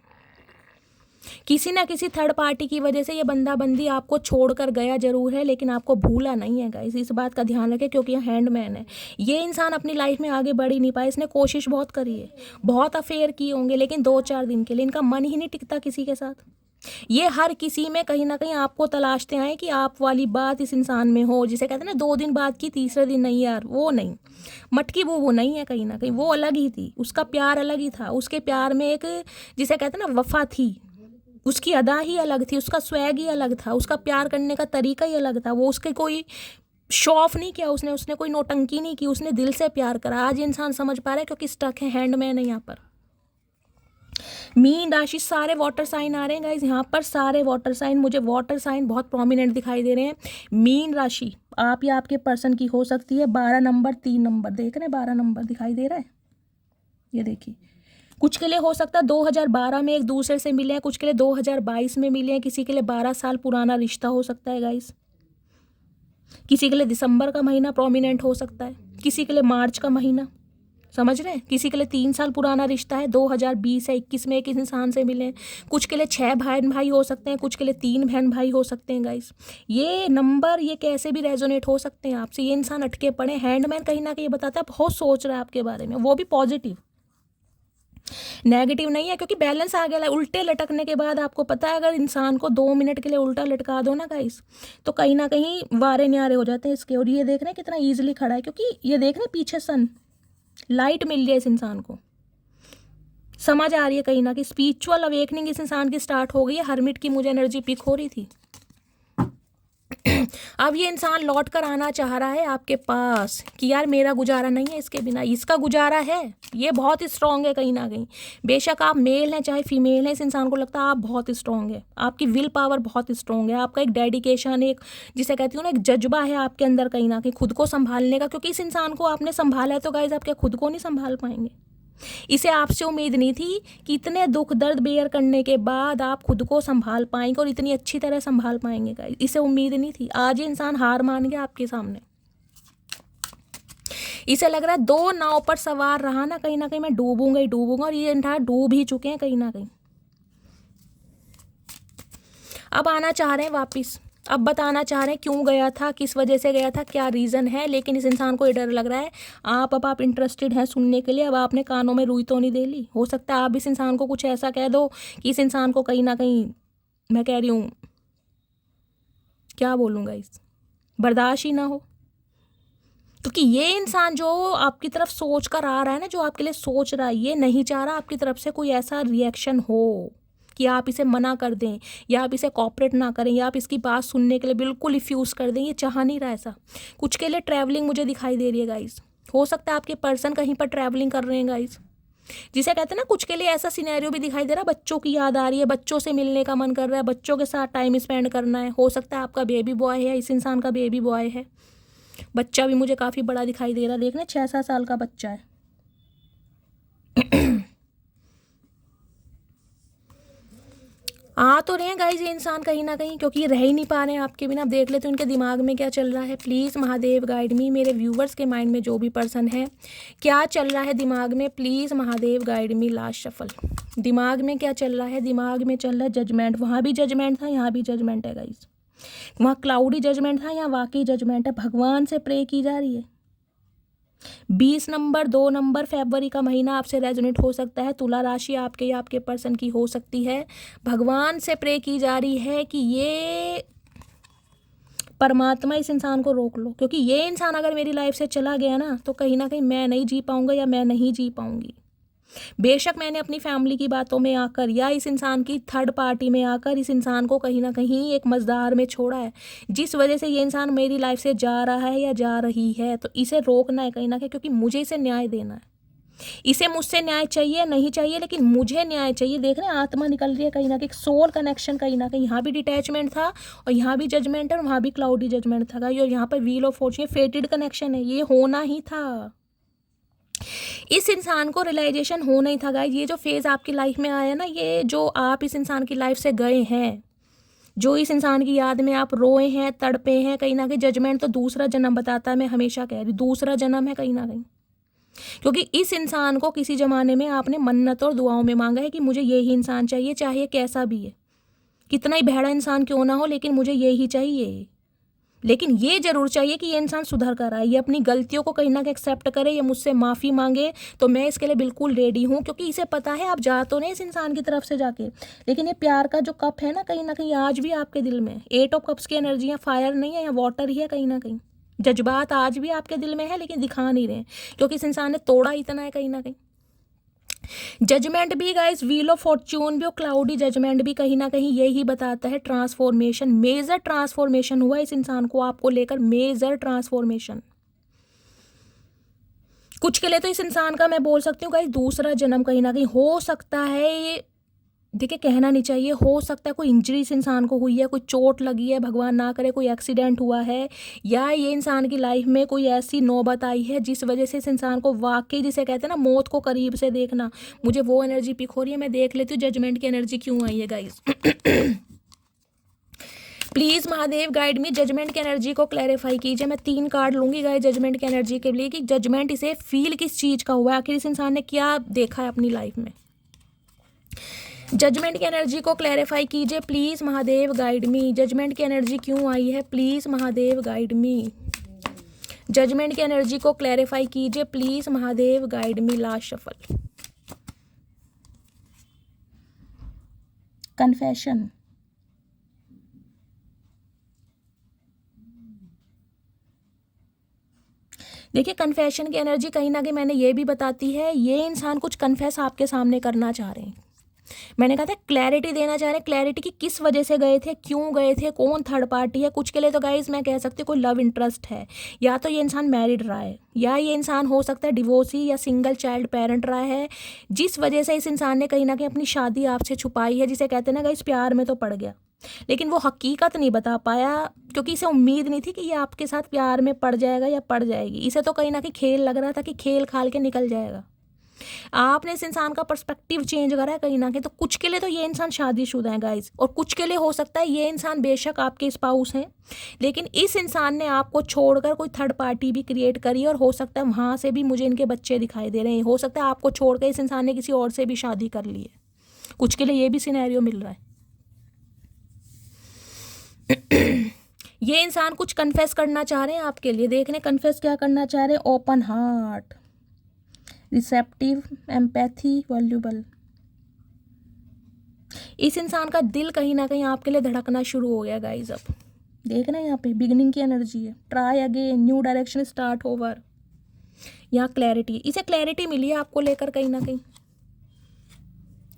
किसी ना किसी थर्ड पार्टी की वजह से ये बंदा बंदी आपको छोड़कर गया जरूर है, लेकिन आपको भूला नहीं है गाइस, इस बात का ध्यान रखें, क्योंकि ये हैंडमैन है। ये इंसान अपनी लाइफ में आगे बढ़ ही नहीं पाया, इसने कोशिश बहुत करी है, बहुत अफेयर किए होंगे, लेकिन 2-4 दिन के लिए इनका मन ही नहीं टिकता किसी के साथ। ये हर किसी में कहीं ना कहीं आपको तलाशते आए कि आप वाली बात इस इंसान में हो, जिसे कहते हैं ना 2 दिन बाद की तीसरे दिन नहीं यार, वो नहीं, मटकी वो नहीं है कहीं ना कहीं, वो अलग ही थी, उसका प्यार अलग ही था, उसके प्यार में एक जिसे कहते हैं ना वफा थी, उसकी अदा ही अलग थी, उसका स्वैग ही अलग था, उसका प्यार करने का तरीका ही अलग था। वो उसके कोई शो ऑफ नहीं किया उसने कोई नौटंकी नहीं की, उसने दिल से प्यार करा। आज इंसान समझ पा रहा है क्योंकि स्टक है, हैंडमैन है यहाँ पर। मीन राशि, सारे वाटर साइन आ रहे हैं गाइज यहाँ पर, सारे वाटर साइन, मुझे वाटर साइन बहुत प्रोमिनेंट दिखाई दे रहे हैं। मीन राशि आप या आपके पर्सन की हो सकती है, 12 नंबर 3 नंबर देख रहे हैं, 12 नंबर दिखाई दे रहा है, ये देखिए। कुछ के लिए हो सकता है 2012 में एक दूसरे से मिले हैं, कुछ के लिए 2022 में मिले हैं, किसी के लिए 12 साल पुराना रिश्ता हो सकता है गाइस, किसी के लिए दिसंबर का महीना प्रोमिनेंट हो सकता है, किसी के लिए मार्च का महीना, समझ रहे हैं, किसी के लिए 3 साल पुराना रिश्ता है, 2020 या 21 में एक इंसान से मिले हैं, कुछ के लिए 6 बहन भाई हो सकते हैं, कुछ के लिए 3 बहन भाई हो सकते हैं गाइस। ये नंबर ये कैसे भी रेजोनेट हो सकते हैं आपसे। ये इंसान अटके पड़े, हैंडमैन कहीं ना कहीं बताता है बहुत सोच रहा है आपके बारे में, वो भी पॉजिटिव, नेगेटिव नहीं है, क्योंकि बैलेंस आ गया। उल्टे लटकने के बाद आपको पता है, अगर इंसान को 2 मिनट के लिए उल्टा लटका दो ना गाइस, तो कहीं ना कहीं वारे न्यारे हो जाते हैं इसके। और ये देख रहे हैं कितना ईजिली खड़ा है, क्योंकि ये देख रहे हैं पीछे सन लाइट मिल रही है इस इंसान को, समझ आ रही है कहीं ना कहीं स्पिरिचुअल अवेकनिंग इस इंसान की स्टार्ट हो गई है। हर्मिट की मुझे एनर्जी पिक हो रही थी। अब ये इंसान लौट कर आना चाह रहा है आपके पास कि यार मेरा गुजारा नहीं है इसके बिना, इसका गुजारा है। ये बहुत स्ट्रांग है कहीं ना कहीं। बेशक आप मेल हैं चाहे फीमेल हैं, इस इंसान को लगता है आप बहुत स्ट्रांग है, आपकी विल पावर बहुत स्ट्रांग है, आपका एक डेडिकेशन, एक जिसे कहती हूँ ना, एक जज्बा है आपके अंदर कहीं ना कहीं खुद को संभालने का। क्योंकि इस इंसान को आपने संभाला है तो गाइस आप क्या खुद को नहीं संभाल पाएंगे? इसे आपसे उम्मीद नहीं थी कि इतने दुख दर्द बेयर करने के बाद आप खुद को संभाल पाएंगे और इतनी अच्छी तरह संभाल पाएंगे गाइस। इसे उम्मीद नहीं थी। आज ये इंसान हार मान गया आपके सामने। इसे लग रहा है 2 नाव पर सवार रहा ना कहीं मैं डूबूंगा ही डूबूंगा, और ये इंसान डूब ही चुके हैं कहीं ना कहीं। अब आना चाह रहे हैं वापिस, अब बताना चाह रहे हैं क्यों गया था, किस वजह से गया था, क्या रीज़न है। लेकिन इस इंसान को ये डर लग रहा है आप इंटरेस्टेड हैं सुनने के लिए। अब आपने कानों में रुई तो नहीं दे ली? हो सकता है आप इस इंसान को कुछ ऐसा कह दो कि इस इंसान को कहीं ना कहीं, मैं कह रही हूँ क्या बोलूँगा, इस बर्दाश्त ही ना हो। क्योंकि ये इंसान जो आपकी तरफ सोच कर आ रहा है ना, जो आपके लिए सोच रहा है, ये नहीं चाह रहा आपकी तरफ से कोई ऐसा रिएक्शन हो कि आप इसे मना कर दें या आप इसे कॉपरेट ना करें या आप इसकी बात सुनने के लिए बिल्कुल रिफ्यूज़ कर दें। ये चाह नहीं रहा ऐसा। कुछ के लिए ट्रैवलिंग मुझे दिखाई दे रही है गाइस। हो सकता है आपके पर्सन कहीं पर ट्रैवलिंग कर रहे हैं गाइस, जिसे कहते हैं ना, कुछ के लिए ऐसा सिनेरियो भी दिखाई दे रहा है, बच्चों की याद आ रही है, बच्चों से मिलने का मन कर रहा है, बच्चों के साथ टाइम स्पेंड करना है। हो सकता है आपका बेबी बॉय है, इस इंसान का बेबी बॉय है। बच्चा भी मुझे काफ़ी बड़ा दिखाई दे रहा है, देखना 6-7 साल का बच्चा है। आ तो रहे हैं गाइज ये इंसान कहीं ना कहीं, क्योंकि ये रह ही नहीं पा रहे हैं आपके बिना। आप देख लेते हैं उनके दिमाग में क्या चल रहा है। प्लीज़ महादेव गाइड मी, मेरे व्यूवर्स के माइंड में जो भी पर्सन है क्या चल रहा है दिमाग में, please Mahadev guide me. Last shuffle, दिमाग में क्या चल रहा है? दिमाग में चल रहा है जजमेंट। वहाँ भी जजमेंट था, यहाँ भी जजमेंट है गाइज। वहाँ क्लाउडी जजमेंट था, यहाँ वाकई जजमेंट है। भगवान से प्रे की जा रही है। 20 नंबर 2 नंबर फरवरी का महीना आपसे रेजोनेट हो सकता है। तुला राशि आपके या आपके पर्सन की हो सकती है। भगवान से प्रे की जा रही है कि ये परमात्मा इस इंसान को रोक लो, क्योंकि ये इंसान अगर मेरी लाइफ से चला गया ना तो कहीं ना कहीं मैं नहीं जी पाऊंगा या मैं नहीं जी पाऊंगी। बेशक मैंने अपनी फैमिली की बातों में आकर या इस इंसान की थर्ड पार्टी में आकर इस इंसान को कहीं ना कहीं एक मझधार में छोड़ा है, जिस वजह से ये इंसान मेरी लाइफ से जा रहा है या जा रही है। तो इसे रोकना है कहीं ना कहीं, क्योंकि मुझे इसे न्याय देना है। इसे मुझसे न्याय चाहिए नहीं चाहिए, लेकिन मुझे न्याय चाहिए। देख रहे हैं आत्मा निकल रही है कहीं ना कहीं, सोल कनेक्शन कहीं ना कहीं। यहाँ भी डिटैचमेंट था और यहाँ भी जजमेंट है और वहाँ भी क्लाउडी जजमेंट था। और यहाँ पर व्हील ऑफ फॉर्च्यून, फेटेड कनेक्शन है, ये होना ही था। इस इंसान को रियलाइजेशन हो नहीं था गाइज। ये जो फेज़ आपकी लाइफ में आया ना, ये जो आप इस इंसान की लाइफ से गए हैं, जो इस इंसान की याद में आप रोए हैं, तड़पे हैं, कहीं ना कहीं जजमेंट तो दूसरा जन्म बताता है। मैं हमेशा कह रही दूसरा जन्म है कहीं ना कहीं, क्योंकि इस इंसान को किसी ज़माने में आपने मन्नत और दुआओं में मांगा है कि मुझे यही इंसान चाहिए, चाहे कैसा भी है, कितना ही भेड़ा इंसान क्यों ना हो, लेकिन मुझे यही चाहिए। लेकिन ये जरूर चाहिए कि ये इंसान सुधर कर आए, ये अपनी गलतियों को कहीं ना कहीं एक्सेप्ट करे, ये मुझसे माफ़ी मांगे। तो मैं इसके लिए बिल्कुल रेडी हूँ, क्योंकि इसे पता है आप जा तो नहीं इस इंसान की तरफ से जाके, लेकिन ये प्यार का जो कप है ना कहीं आज भी आपके दिल में 8 ऑफ कप्स की एनर्जियाँ, फायर नहीं है या वाटर ही है कहीं ना कहीं। जज्बात आज भी आपके दिल में है, लेकिन दिखा नहीं रहे, क्योंकि इस इंसान ने तोड़ा इतना है कहीं ना कहीं। जजमेंट भी गाइस, व्हील ऑफ फॉर्च्यून भी और क्लाउडी जजमेंट भी कहीं ना कहीं यही बताता है ट्रांसफॉर्मेशन, मेजर ट्रांसफॉर्मेशन हुआ इस इंसान को आपको लेकर, मेजर ट्रांसफॉर्मेशन। कुछ के लिए तो इस इंसान का मैं बोल सकती हूँ गाइस दूसरा जन्म कहीं ना कहीं हो सकता है। ये देखिए कहना नहीं चाहिए, हो सकता है कोई इंजरी इस इंसान को हुई है, कोई चोट लगी है, भगवान ना करे कोई एक्सीडेंट हुआ है, या ये इंसान की लाइफ में कोई ऐसी नौबत आई है जिस वजह से इस इंसान को वाकई, जिसे कहते हैं ना मौत को करीब से देखना, मुझे वो एनर्जी पिक हो रही है। मैं देख लेती हूँ जजमेंट की एनर्जी क्यों आई है guys. Please Mahadev guide me, judgement की एनर्जी को क्लैरिफाई कीजिए। मैं 3 कार्ड लूँगी गाइज जजमेंट की एनर्जी के लिए कि जजमेंट इसे फील किस चीज़ का हुआ है, आखिर इस इंसान ने क्या देखा है अपनी लाइफ में। जजमेंट की एनर्जी को क्लैरिफाई कीजिए please Mahadev guide me. Judgement की एनर्जी क्यों आई है, please Mahadev guide me. Judgement की एनर्जी को क्लैरिफाई कीजिए please Mahadev guide me. Last shuffle, confession. देखिए कन्फेशन की एनर्जी कहीं ना कहीं मैंने ये भी बताती है, ये इंसान कुछ कन्फेस आपके सामने करना चाह रहे हैं। मैंने कहा था क्लैरिटी देना चाह रहे हैं, क्लैरिटी की किस वजह से गए थे, क्यों गए थे, कौन थर्ड पार्टी है। कुछ के लिए तो गाइज मैं कह सकती हूँ कोई लव इंटरेस्ट है, या तो ये इंसान मैरिड रहा है, या ये इंसान हो सकता है डिवोर्सी या सिंगल चाइल्ड पेरेंट रहा है, जिस वजह से इस इंसान ने कहीं ना कहीं अपनी शादी आपसे छुपाई है, जिसे कहते हैं ना गाइज प्यार में तो पड़ गया, लेकिन वो हकीकत नहीं बता पाया, क्योंकि इसे उम्मीद नहीं थी कि ये आपके साथ प्यार में पड़ जाएगा या पड़ जाएगी। इसे तो कहीं ना कहीं खेल लग रहा था कि खेल खाल के निकल जाएगा। आपने इस इंसान का पर्सपेक्टिव चेंज करा है कहीं ना कहीं। तो कुछ के लिए तो ये इंसान शादीशुदा है गाइज, और कुछ के लिए हो सकता है ये इंसान बेशक आपके स्पाउस हैं, लेकिन इस इंसान ने आपको छोड़कर कोई थर्ड पार्टी भी क्रिएट करी, और हो सकता है वहाँ से भी मुझे इनके बच्चे दिखाई दे रहे हैं। हो सकता है आपको छोड़कर इस इंसान ने किसी और से भी शादी कर ली है। कुछ के लिए ये भी सिनेरियो मिल रहा है। ये इंसान कुछ कन्फेस करना चाह रहे हैं आपके लिए। देखने कन्फेस क्या करना चाह रहे हैं। Open heart, receptive, empathy, voluble. इस इंसान का दिल कहीं ना कहीं आपके लिए धड़कना शुरू हो गया गाइज। अब देख रहे हैं यहाँ पे बिगिनिंग की एनर्जी है। Try again, new direction start over. यहाँ क्लैरिटी, इसे क्लैरिटी मिली है आपको लेकर कहीं ना कहीं,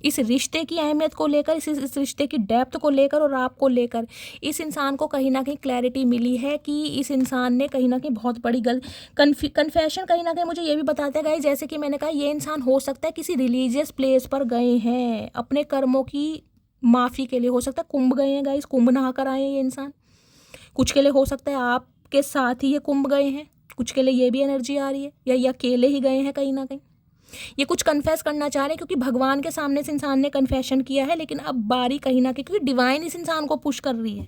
इस रिश्ते की अहमियत को लेकर, इस रिश्ते की डेप्थ को लेकर और आपको लेकर इस इंसान को कहीं ना कहीं क्लैरिटी मिली है कि इस इंसान ने कहीं ना कहीं बहुत बड़ी कन्फेशन कहीं ना कहीं मुझे ये भी बताते हैं गाइस, जैसे कि मैंने कहा ये इंसान हो सकता है किसी रिलीजियस प्लेस पर गए हैं अपने कर्मों की माफ़ी के लिए। हो सकता है कुंभ गए हैं गाइस, कुंभ नहा कर आए हैं ये इंसान। कुछ के लिए हो सकता है आपके साथ ही ये कुंभ गए हैं, कुछ के लिए ये भी एनर्जी आ रही है, या ये अकेले ही गए हैं कहीं ना कहीं। ये कुछ कन्फेस करना चाह रहे हैं, क्योंकि भगवान के सामने इस इंसान ने कन्फेशन किया है, लेकिन अब बारी कहीं ना कहीं, क्योंकि डिवाइन इस इंसान को पुश कर रही है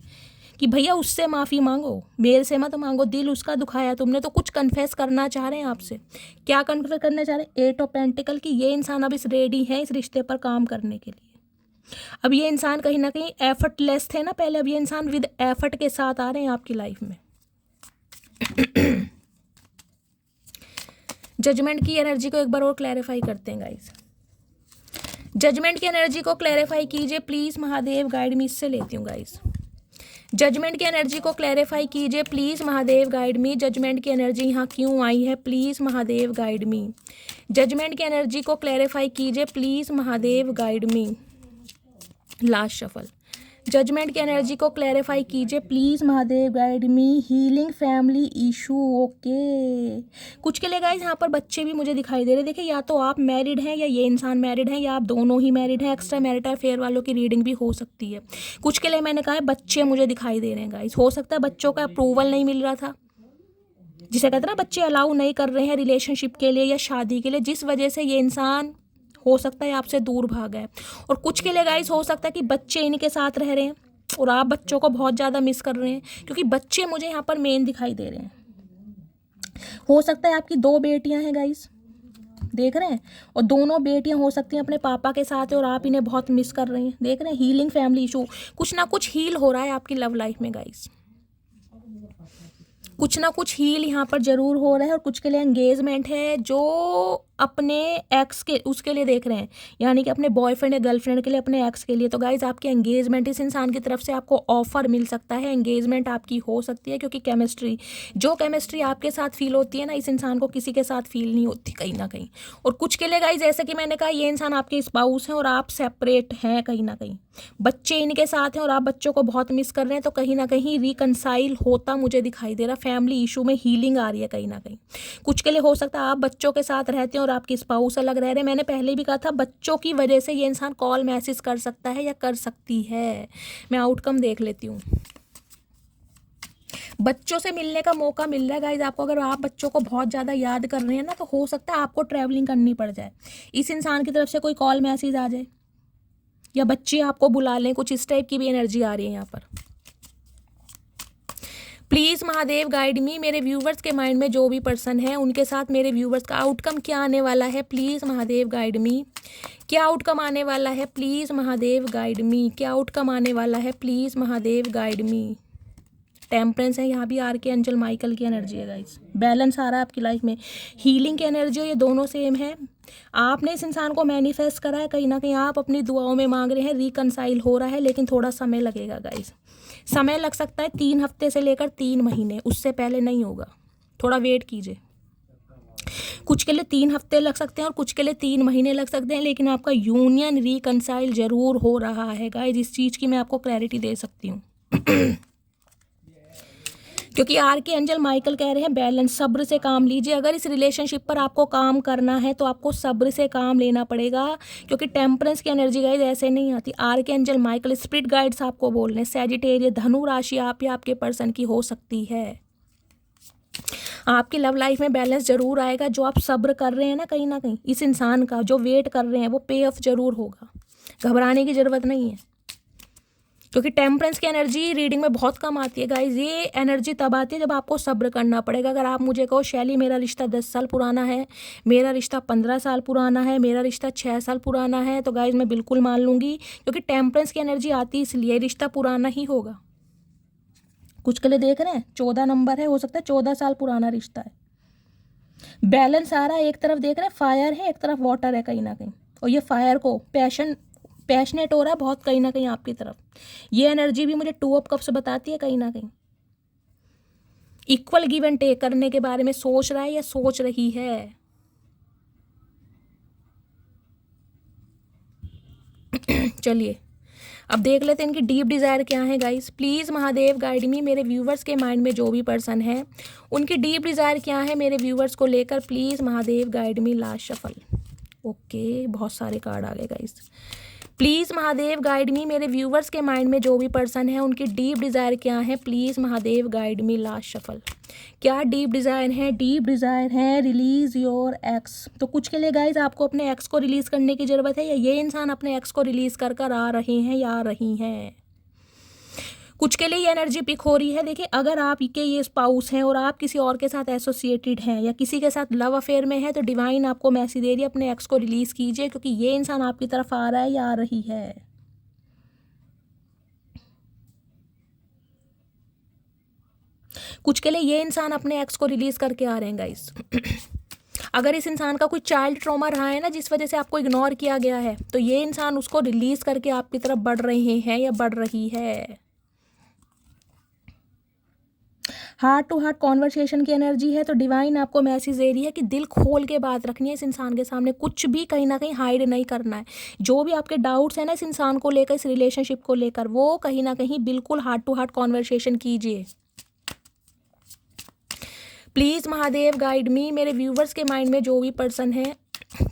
कि भैया उससे माफ़ी मांगो, मेरे से मत मांगो, दिल उसका दुखाया तुमने। तो कुछ कन्फेस करना चाह रहे हैं आपसे। क्या कन्फेस करना चाह रहे हैं। 8 ऑफ पेंटिकल की ये इंसान अब इस रेडी है इस रिश्ते पर काम करने के लिए। अब ये इंसान कहीं ना कहीं एफर्टलेस थे ना पहले, अब ये इंसान विद एफर्ट के साथ आ रहे हैं आपकी लाइफ में। जजमेंट की एनर्जी को एक बार और क्लैरिफाई करते हैं गाइस। जजमेंट की एनर्जी को क्लैरिफाई कीजिए प्लीज़ महादेव गाइड मी। इससे लेती हूँ गाइस। जजमेंट की एनर्जी को क्लैरिफाई कीजिए please Mahadev guide me. Judgement की एनर्जी यहाँ क्यों आई है, please Mahadev guide me. Judgement की एनर्जी को क्लैरिफाई कीजिए please Mahadev guide me. Last shuffle. Judgement की एनर्जी को क्लैरिफाई कीजिए please Mahadev guide me. Healing family issue, okay. कुछ के लिए गाइस यहाँ पर बच्चे भी मुझे दिखाई दे रहे हैं। देखिए या तो आप मैरिड हैं या ये इंसान मैरिड है, या आप दोनों ही मैरिड हैं। एक्स्ट्रा मैरिटल अफेयर वालों की रीडिंग भी हो सकती है। कुछ के लिए मैंने कहा है बच्चे मुझे दिखाई दे रहे हैं गाइस। हो सकता है बच्चों का अप्रूवल नहीं मिल रहा था, जिसे कहते हैं ना बच्चे अलाउ नहीं कर रहे हैं रिलेशनशिप के लिए या शादी के लिए, जिस वजह से ये इंसान हो सकता है आपसे दूर भागा है। और कुछ के लिए गाइस हो सकता है कि बच्चे इनके साथ रह रहे हैं और आप बच्चों को बहुत ज़्यादा मिस कर रहे हैं, क्योंकि बच्चे मुझे यहाँ पर मेन दिखाई दे रहे हैं। हो सकता है आपकी 2 बेटियाँ हैं गाइस, देख रहे हैं, और दोनों बेटियाँ हो सकती हैं अपने पापा के साथ और आप इन्हें बहुत मिस कर रहे हैं। देख रहे हैं हीलिंग फैमिली इशू, कुछ ना कुछ हील हो रहा है आपकी लव लाइफ में गाइस। कुछ ना कुछ हील यहाँ पर जरूर हो रहा है। और कुछ के लिए एंगेजमेंट है जो अपने एक्स के उसके लिए देख रहे हैं, यानी कि अपने बॉयफ्रेंड या गर्लफ्रेंड के लिए, अपने एक्स के लिए। तो गाइज आपकी एंगेजमेंट, इस इंसान की तरफ से आपको ऑफर मिल सकता है, एंगेजमेंट आपकी हो सकती है, क्योंकि केमिस्ट्री, जो केमिस्ट्री आपके साथ फील होती है ना, इस इंसान को किसी के साथ फील नहीं होती कहीं ना कहीं। और कुछ के लिए गाइज जैसे कि मैंने कहा ये इंसान आपके स्पाउस हैं और आप सेपरेट हैं कहीं ना कहीं, बच्चे इनके साथ हैं और आप बच्चों को बहुत मिस कर रहे हैं। तो कहीं ना कहीं रिकनसाइल होता मुझे दिखाई दे रहा, फैमिली इशू में हीलिंग आ रही है कहीं ना कहीं। कुछ के लिए हो सकता है आप बच्चों के साथ रहते हैं और आपकी स्पाउस अलग रह रहे हैं। मैंने पहले भी कहा था बच्चों की वजह से ये इंसान कॉल मैसेज कर सकता है या कर सकती है। मैं आउटकम देख लेती हूँ। बच्चों से मिलने का मौका मिल रहा है गाइज आपको। अगर आप बच्चों को बहुत ज़्यादा याद कर रहे हैं ना, तो हो सकता है आपको ट्रैवलिंग करनी पड़ जाए, इस इंसान की तरफ से कोई कॉल मैसेज आ जाए या बच्चे आपको बुला लें, कुछ इस टाइप की भी एनर्जी आ रही है यहाँ पर। Please Mahadev guide me. मेरे व्यूवर्स के माइंड में जो भी पर्सन है उनके साथ मेरे व्यूवर्स का आउटकम क्या आने वाला है, प्लीज़ महादेव गाइड मी। क्या आउटकम आने वाला है, प्लीज़ महादेव गाइड मी। क्या आउटकम आने वाला है, please Mahadev guide me. Temperance है, यहाँ भी आर्कएंजल माइकल की एनर्जी है गाइस। बैलेंस आ रहा है आपकी लाइफ में, हीलिंग की एनर्जी, ये दोनों सेम है। आपने इस इंसान को मैनिफेस्ट करा है, कहीं ना कहीं आप अपनी दुआओं में मांग रहे हैं, रिकनसाइल हो रहा है, लेकिन थोड़ा समय लगेगा गाइस। समय लग सकता है 3 हफ्ते से लेकर 3 महीने, उससे पहले नहीं होगा, थोड़ा वेट कीजिए। कुछ के लिए 3 हफ्ते लग सकते हैं और कुछ के लिए 3 महीने लग सकते हैं, लेकिन आपका यूनियन रिकनसाइल जरूर हो रहा है गाइस। इस चीज़ की मैं आपको क्लैरिटी दे सकती हूँ क्योंकि आर्कएंजल माइकल कह रहे हैं बैलेंस, सब्र से काम लीजिए। अगर इस रिलेशनशिप पर आपको काम करना है तो आपको सब्र से काम लेना पड़ेगा, क्योंकि टेम्परेंस की एनर्जी गाइस ऐसे नहीं आती। आर्कएंजल माइकल स्पिरिट गाइड्स आपको बोल रहे हैं, सैजिटेरियस धनु राशि आप या आपके पर्सन की हो सकती है। आपकी लव लाइफ में बैलेंस जरूर आएगा। जो आप सब्र कर रहे हैं ना, कहीं ना कहीं इस इंसान का जो वेट कर रहे हैं वो पे ऑफ जरूर होगा, घबराने की ज़रूरत नहीं है। क्योंकि टेम्परेंस की एनर्जी रीडिंग में बहुत कम आती है गाइज। ये एनर्जी तब आती है जब आपको सब्र करना पड़ेगा। अगर आप मुझे कहो शैली मेरा रिश्ता 10 साल पुराना है, मेरा रिश्ता 15 साल पुराना है, मेरा रिश्ता 6 साल पुराना है, तो गाइज मैं बिल्कुल मान लूँगी, क्योंकि टेम्परेंस की एनर्जी आती इसलिए रिश्ता पुराना ही होगा। कुछ के लिए देख रहे हैं 14 नंबर है, हो सकता है 14 साल पुराना रिश्ता है। बैलेंस आ रहा है, एक तरफ देख रहे हैं फायर है, एक तरफ वाटर है कहीं ना कहीं, और ये फायर को पैशनेट हो रहा है बहुत कहीं ना कहीं आपकी तरफ। ये एनर्जी भी मुझे 2 ऑफ कप्स बताती है, कहीं ना कहीं इक्वल गिव एंड टेक करने के बारे में सोच रहा है या सोच रही है। चलिए अब देख लेते हैं इनकी डीप डिज़ायर क्या है guys. Please Mahadev guide me, मेरे व्यूवर्स के माइंड में जो भी पर्सन है उनकी डीप डिज़ायर क्या है मेरे व्यूवर्स को लेकर। Please Mahadev guide me. Last shuffle, okay बहुत सारे कार्ड आ गए guys. Please Mahadev guide me, मेरे व्यूवर्स के माइंड में जो भी पर्सन है उनकी डीप डिज़ायर क्या है। Please Mahadev guide me. Last shuffle, क्या डीप डिज़ायर है? डीप डिज़ायर है रिलीज़ योर एक्स। तो कुछ के लिए गाइज आपको अपने एक्स को रिलीज़ करने की ज़रूरत है, या ये इंसान अपने एक्स को रिलीज़ कर कर आ रहे हैं या आ रही हैं। कुछ के लिए ये एनर्जी पिक हो रही है। देखिए अगर आप के ये स्पाउस हैं और आप किसी और के साथ एसोसिएटेड हैं या किसी के साथ लव अफेयर में है, तो डिवाइन आपको मैसेज दे रही है अपने एक्स को रिलीज़ कीजिए, क्योंकि ये इंसान आपकी तरफ आ रहा है या आ रही है। कुछ के लिए ये इंसान अपने एक्स को रिलीज़ करके आ रहे हैं गाइस। अगर इस इंसान का कोई चाइल्ड ट्रॉमा रहा है ना, जिस वजह से आपको इग्नोर किया गया है, तो ये इंसान उसको रिलीज़ करके आपकी तरफ बढ़ रहे हैं या बढ़ रही है। हार्ट टू हार्ट कॉन्वर्सेशन की एनर्जी है, तो डिवाइन आपको मैसेज दे रही है कि दिल खोल के बात रखनी है इस इंसान के सामने, कुछ भी कहीं ना कहीं हाइड नहीं करना है। जो भी आपके डाउट्स हैं ना इस इंसान को लेकर, इस रिलेशनशिप को लेकर, वो कहीं ना कहीं बिल्कुल हार्ट टू हार्ट कॉन्वर्सेशन कीजिए। प्लीज़ महादेव गाइड मी, मेरे व्यूवर्स के माइंड में जो भी पर्सन है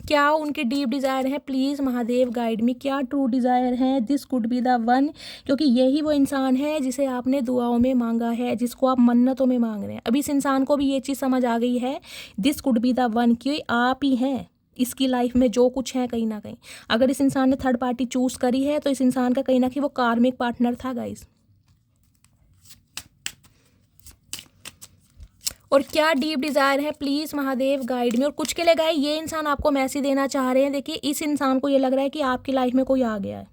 क्या उनकी डीप डिज़ायर है। प्लीज़ महादेव गाइड मी, क्या ट्रू डिज़ायर है। This could be the one, क्योंकि यही वो इंसान है जिसे आपने दुआओं में मांगा है, जिसको आप मन्नतों में मांग रहे हैं। अभी इस इंसान को भी ये चीज़ समझ आ गई है, this could be the one, कि आप ही हैं इसकी लाइफ में जो कुछ है कहीं ना कहीं। अगर इस इंसान ने थर्ड पार्टी चूज़ करी है तो इस इंसान का कहीं ना कहीं वो कार्मिक पार्टनर था गाइस। और क्या डीप डिज़ायर है, प्लीज़ महादेव गाइड में। और कुछ के लिए गाइस ये इंसान आपको मैसेज देना चाह रहे हैं। देखिए इस इंसान को ये लग रहा है कि आपकी लाइफ में कोई आ गया है,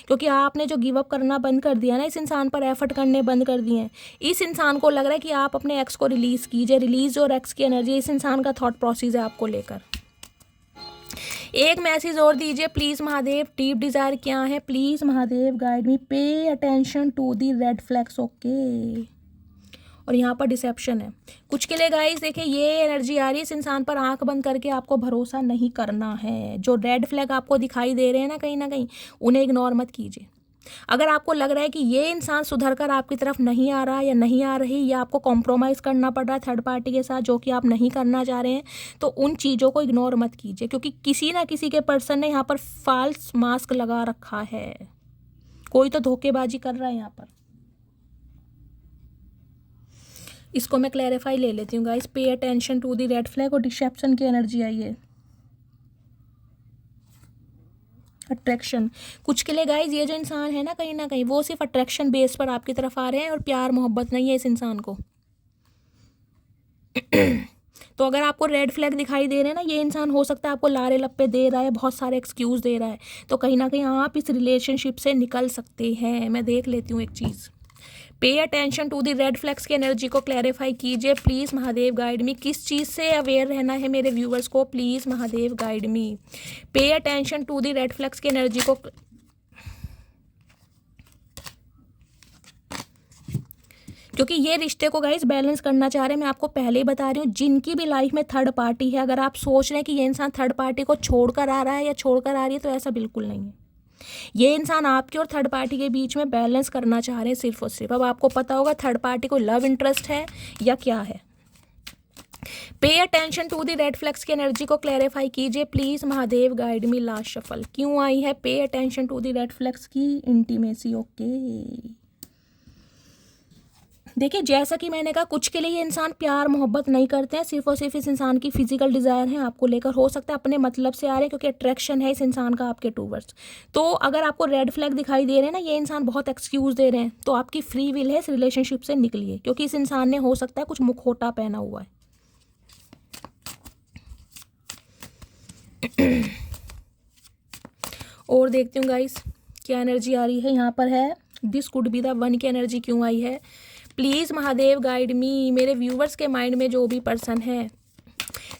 क्योंकि आपने जो गिव अप करना बंद कर दिया ना, इस इंसान पर एफर्ट करने बंद कर दिए हैं। इस इंसान को लग रहा है कि आप अपने एक्स को रिलीज़ कीजिए। रिलीज और एक्स की एनर्जी इस इंसान का थॉट प्रोसेस है आपको लेकर। एक मैसेज और दीजिए प्लीज़ महादेव, डीप डिज़ायर क्या है। Please Mahadev guide me, pay attention to the red flags, okay. और यहाँ पर डिसेप्शन है। कुछ के लिए गाइस देखिए ये एनर्जी आ रही है, इस इंसान पर आंख बंद करके आपको भरोसा नहीं करना है। जो रेड फ्लैग आपको दिखाई दे रहे हैं ना कहीं उन्हें इग्नोर मत कीजिए। अगर आपको लग रहा है कि ये इंसान सुधर कर आपकी तरफ नहीं आ रहा या नहीं आ रही, या आपको कॉम्प्रोमाइज़ करना पड़ रहा है थर्ड पार्टी के साथ, जो कि आप नहीं करना चाह रहे हैं, तो उन चीज़ों को इग्नोर मत कीजिए, क्योंकि किसी ना किसी के पर्सन ने यहाँ पर फॉल्स मास्क लगा रखा है। कोई तो धोखेबाजी कर रहा है यहाँ पर। इसको मैं क्लैरिफाई ले लेती हूँ guys. Pay attention to the red flag और डिसेप्शन की एनर्जी आई है। अट्रैक्शन, कुछ के लिए गाइस ये जो इंसान है ना कहीं वो सिर्फ अट्रैक्शन बेस पर आपकी तरफ आ रहे हैं और प्यार मोहब्बत नहीं है इस इंसान को। तो अगर आपको रेड फ्लैग दिखाई दे रहे हैं ना, ये इंसान हो सकता है आपको लारे लप्पे दे रहा है, बहुत सारे एक्सक्यूज़ दे रहा है, तो कहीं ना कहीं आप इस रिलेशनशिप से निकल सकते हैं। मैं देख लेती हूँ एक चीज़। Pay attention to the red flags की एनर्जी को क्लैरिफाई कीजिए प्लीज़ महादेव गाइड मी। किस चीज़ से अवेयर रहना है मेरे व्यूवर्स को, please Mahadev guide me. Pay attention to the red flags की एनर्जी को, क्योंकि ये रिश्ते को गाइस बैलेंस करना चाह रहे हैं। मैं आपको पहले ही बता रही हूँ, जिनकी भी लाइफ में थर्ड पार्टी है, अगर आप सोच रहे हैं कि ये इंसान थर्ड पार्टी को छोड़कर आ रहा है या छोड़कर आ रही है, तो ऐसा बिल्कुल नहीं है। ये इंसान आपके और थर्ड पार्टी के बीच में बैलेंस करना चाह रहे हैं सिर्फ और सिर्फ। अब आपको पता होगा थर्ड पार्टी को लव इंटरेस्ट है या क्या है। Pay attention to the red flags की एनर्जी को क्लैरिफाई कीजिए please Mahadev guide me. Last shuffle क्यों आई है pay attention to the red flags की इंटीमेसी। ओके देखिए, जैसा कि मैंने कहा, कुछ के लिए ये इंसान प्यार मोहब्बत नहीं करते हैं, सिर्फ और सिर्फ इस इंसान की फिजिकल डिज़ायर है आपको लेकर। हो सकता है अपने मतलब से आ रहे हैं, क्योंकि अट्रैक्शन है इस इंसान का आपके टूवर्ड्स। तो अगर आपको रेड फ्लैग दिखाई दे रहे हैं ना, ये इंसान बहुत एक्सक्यूज़ दे रहे हैं, तो आपकी फ्री विल है इस रिलेशनशिप से निकलिए, क्योंकि इस इंसान ने हो सकता है कुछ मुखौटा पहना हुआ है। और देखती हूँ गाइस क्या एनर्जी आ रही है। यहाँ पर है this could be the one की एनर्जी क्यों आई है। Please Mahadev guide me. मेरे व्यूवर्स के माइंड में जो भी पर्सन है,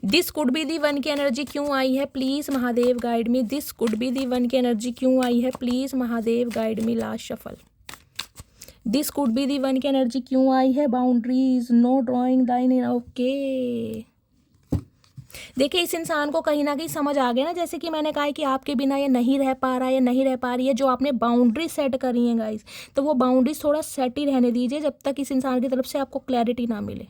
this could be the one की एनर्जी क्यों आई है, please Mahadev guide me. This could be the one की एनर्जी क्यों आई है, please Mahadev guide me. Last shuffle this could be the one की एनर्जी क्यों आई है। Boundaries no drawing line. Okay देखिए, इस इंसान को कहीं ना कहीं समझ आ गया ना, जैसे कि मैंने कहा है कि आपके बिना ये नहीं रह पा रहा है या नहीं रह पा रही है। जो आपने बाउंड्री सेट करी है गाइस, तो वो बाउंड्रीज थोड़ा सेट ही रहने दीजिए जब तक इस इंसान की तरफ से आपको क्लैरिटी ना मिले।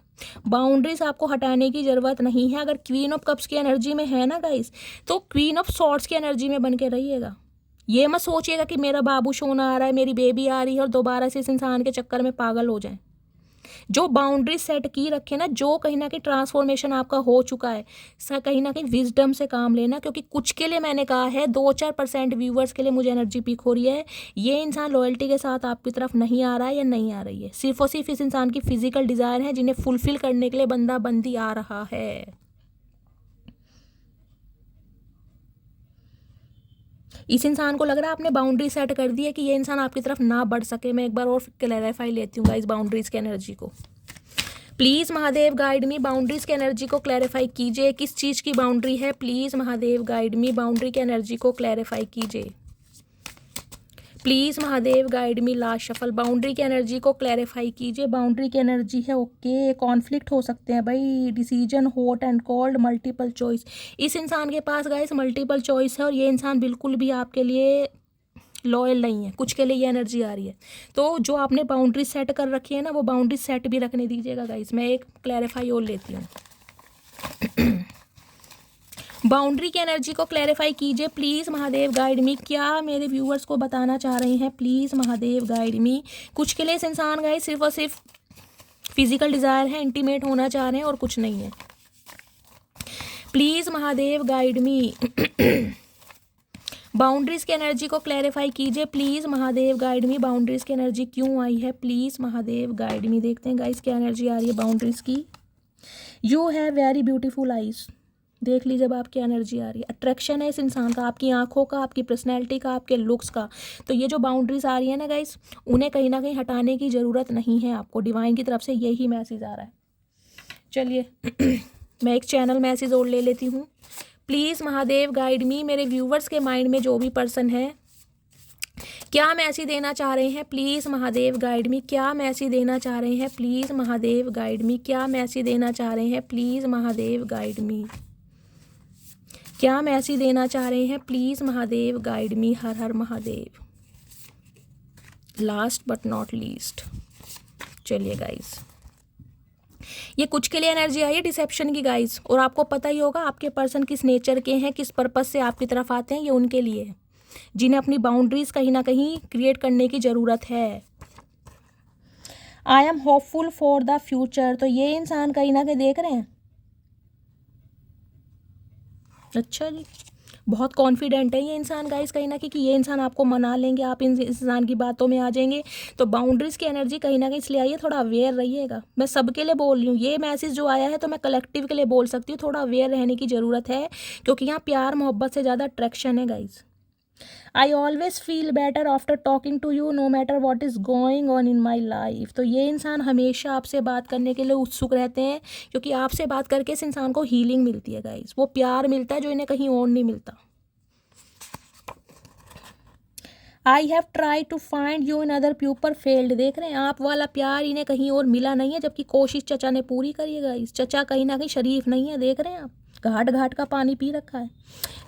बाउंड्रीज आपको हटाने की ज़रूरत नहीं है। अगर क्वीन ऑफ कप्स की एनर्जी में है ना गाइस, तो क्वीन ऑफ सॉर्ड्स की एनर्जी में बन के रहिएगा। ये मत सोचिएगा कि मेरा बाबू सोना आ रहा है, मेरी बेबी आ रही है, और दोबारा से इस इंसान के चक्कर में पागल हो जाए। जो बाउंड्री सेट की रखे ना, जो कहीं ना कहीं ट्रांसफॉर्मेशन आपका हो चुका है, कहीं ना कहीं विजडम से काम लेना। क्योंकि कुछ के लिए मैंने कहा है, 2-4% व्यूवर्स के लिए मुझे एनर्जी पीक हो रही है। ये इंसान लॉयल्टी के साथ आपकी तरफ नहीं आ रहा है या नहीं आ रही है, सिर्फ और सिर्फ इस इंसान की फिजिकल डिज़ायर है, जिन्हें फुलफिल करने के लिए बंदा बंदी आ रहा है। इस इंसान को लग रहा है आपने बाउंड्री सेट कर दी है कि ये इंसान आपकी तरफ ना बढ़ सके। मैं एक बार और क्लैरिफाई लेती हूँ इस बाउंड्रीज की एनर्जी को। Please Mahadev guide me. Boundaries की एनर्जी को क्लैरिफाई कीजिए। किस चीज़ की बाउंड्री है, please Mahadev guide me. Boundary की एनर्जी को क्लैरिफाई कीजिए please Mahadev guide me. Last shuffle boundary की एनर्जी को क्लैरिफाई कीजिए। बाउंड्री की एनर्जी है ओके, कॉन्फ्लिक्ट हो सकते हैं भाई, decision hot and cold, multiple choice. इस इंसान के पास गाइस मल्टीपल चॉइस है, और ये इंसान बिल्कुल भी आपके लिए लॉयल नहीं है। कुछ के लिए ये एनर्जी आ रही है, तो जो आपने बाउंड्री सेट कर रखी है ना, वो बाउंड्री सेट भी रखने दीजिएगा गाइस। मैं एक क्लैरिफाई और लेती हूँ। बाउंड्री की एनर्जी को क्लैरिफाई कीजिए प्लीज़ महादेव गाइड मी। क्या मेरे व्यूअर्स को बताना चाह रहे हैं, प्लीज़ महादेव गाइड मी। कुछ के लिए इस इंसान गाइस सिर्फ और सिर्फ फिजिकल डिज़ायर है, इंटीमेट होना चाह रहे हैं, और कुछ नहीं है। Please Mahadev guide me. Boundaries की एनर्जी को क्लैरिफाई कीजिए please Mahadev guide me. Boundaries की एनर्जी क्यों आई है, प्लीज़ महादेव गाइड मी। देखते हैं गाइस क्या एनर्जी आ रही है बाउंड्रीज की। You have very beautiful eyes. देख लीजिए अब आपकी एनर्जी आ रही है। अट्रैक्शन है इस इंसान का, आपकी आंखों का, आपकी पर्सनैलिटी का, आपके लुक्स का। तो ये जो बाउंड्रीज आ रही है ना गाइस, उन्हें कहीं ना कहीं हटाने की ज़रूरत नहीं है आपको। डिवाइन की तरफ से यही मैसेज आ रहा है। चलिए मैं एक चैनल मैसेज और ले लेती हूँ। Please Mahadev guide me. मेरे व्यूवर्स के माइंड में जो भी पर्सन है, क्या मैसेज देना चाह रहे हैं, प्लीज़ महादेव गाइड मी। क्या मैसेज देना चाह रहे हैं, प्लीज़ महादेव गाइड मी। क्या मैसेज देना चाह रहे हैं, प्लीज़ महादेव गाइड मी। क्या मैसेज देना चाह रहे हैं, प्लीज़ महादेव गाइड मी। हर हर Mahadev. Last but not least, चलिए गाइस, ये कुछ के लिए एनर्जी आई है डिसेप्शन की गाइस। और आपको पता ही होगा आपके पर्सन किस नेचर के हैं, किस पर्पस से आपकी तरफ आते हैं। ये उनके लिए है जिन्हें अपनी बाउंड्रीज कहीं ना कहीं क्रिएट करने की ज़रूरत है। I am hopeful for the future. तो ये इंसान कहीं ना कहीं देख रहे हैं, अच्छा जी, बहुत कॉन्फिडेंट है ये इंसान गाइस कहीं ना कहीं कि ये इंसान आपको मना लेंगे, आप इन इंसान की बातों में आ जाएंगे। तो बाउंड्रीज की एनर्जी कहीं ना कहीं इसलिए आई है, थोड़ा अवेयर रहिएगा। मैं सबके लिए बोल रही हूँ, ये मैसेज जो आया है तो मैं कलेक्टिव के लिए बोल सकती हूँ, थोड़ा अवेयर रहने की ज़रूरत है, क्योंकि यहाँ प्यार मोहब्बत से ज़्यादा अट्रैक्शन है guys. I always feel better after talking to you no matter what is going on in my life. तो ये इंसान हमेशा आपसे बात करने के लिए उत्सुक रहते हैं, क्योंकि आपसे बात करके इस इंसान को हीलिंग मिलती है गाइस, वो प्यार मिलता है जो इन्हें कहीं और नहीं मिलता। I have try to find you in other people failed. देख रहे हैं आप वाला प्यार इन्हें कहीं और मिला नहीं है, जबकि कोशिश चचा ने पूरी करी है गाइस। चचा कहीं ना कहीं शरीफ नहीं है, देख रहे हैं आप, घाट घाट का पानी पी रखा है।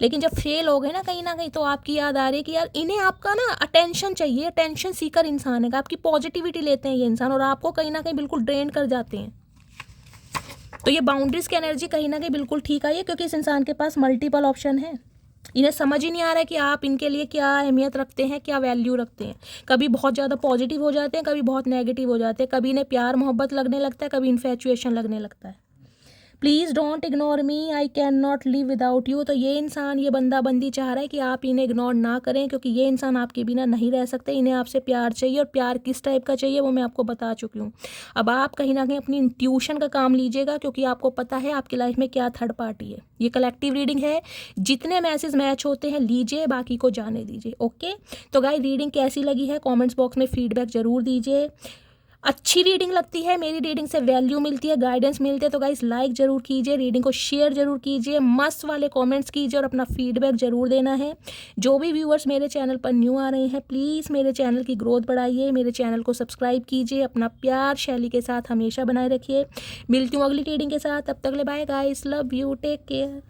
लेकिन जब फेल हो गए ना कहीं तो आपकी याद आ रही है कि यार इन्हें आपका ना अटेंशन चाहिए, अटेंशन सीकर इंसान है, आपकी पॉजिटिविटी लेते हैं ये इंसान और आपको कहीं ना कहीं बिल्कुल ड्रेन कर जाते हैं। तो ये बाउंड्रीज की एनर्जी कहीं ना कहीं बिल्कुल ठीक आई है, क्योंकि इस इंसान के पास मल्टीपल ऑप्शन है। इन्हें समझ ही नहीं आ रहा है कि आप इनके लिए क्या अहमियत रखते हैं, क्या वैल्यू रखते हैं। कभी बहुत ज़्यादा पॉजिटिव हो जाते हैं, कभी बहुत नेगेटिव हो जाते हैं, कभी इन्हें प्यार मोहब्बत लगने लगता है, कभी इन्फैचुएशन लगने लगता है। Please don't ignore me, I can not live without you. तो ये इंसान, ये बंदा बंदी चाह रहा है कि आप इन्हें इग्नोर ना करें, क्योंकि ये इंसान आपके बिना नहीं रह सकते। इन्हें आपसे प्यार चाहिए, और प्यार किस टाइप का चाहिए वो मैं आपको बता चुकी हूँ। अब आप कहीं ना कहीं अपनी इंट्यूशन का काम लीजिएगा, क्योंकि आपको पता है आपकी लाइफ में क्या थर्ड पार्टी है। ये कलेक्टिव रीडिंग है, जितने मैसेज मैच होते हैं लीजिए, बाकी को जाने दीजिए। ओके, तो गाइस रीडिंग कैसी लगी है कॉमेंट्स बॉक्स में फीडबैक जरूर दीजिए। अच्छी रीडिंग लगती है, मेरी रीडिंग से वैल्यू मिलती है, गाइडेंस मिलते हैं, तो गाइस लाइक जरूर कीजिए, रीडिंग को शेयर जरूर कीजिए, मस्त वाले कमेंट्स कीजिए और अपना फीडबैक जरूर देना है। जो भी व्यूअर्स मेरे चैनल पर न्यू आ रहे हैं, प्लीज़ मेरे चैनल की ग्रोथ बढ़ाइए, मेरे चैनल को सब्सक्राइब कीजिए, अपना प्यार शैली के साथ हमेशा बनाए रखिए। मिलती हूँ अगली रीडिंग के साथ, तब तक ले bye guys, love you, take care.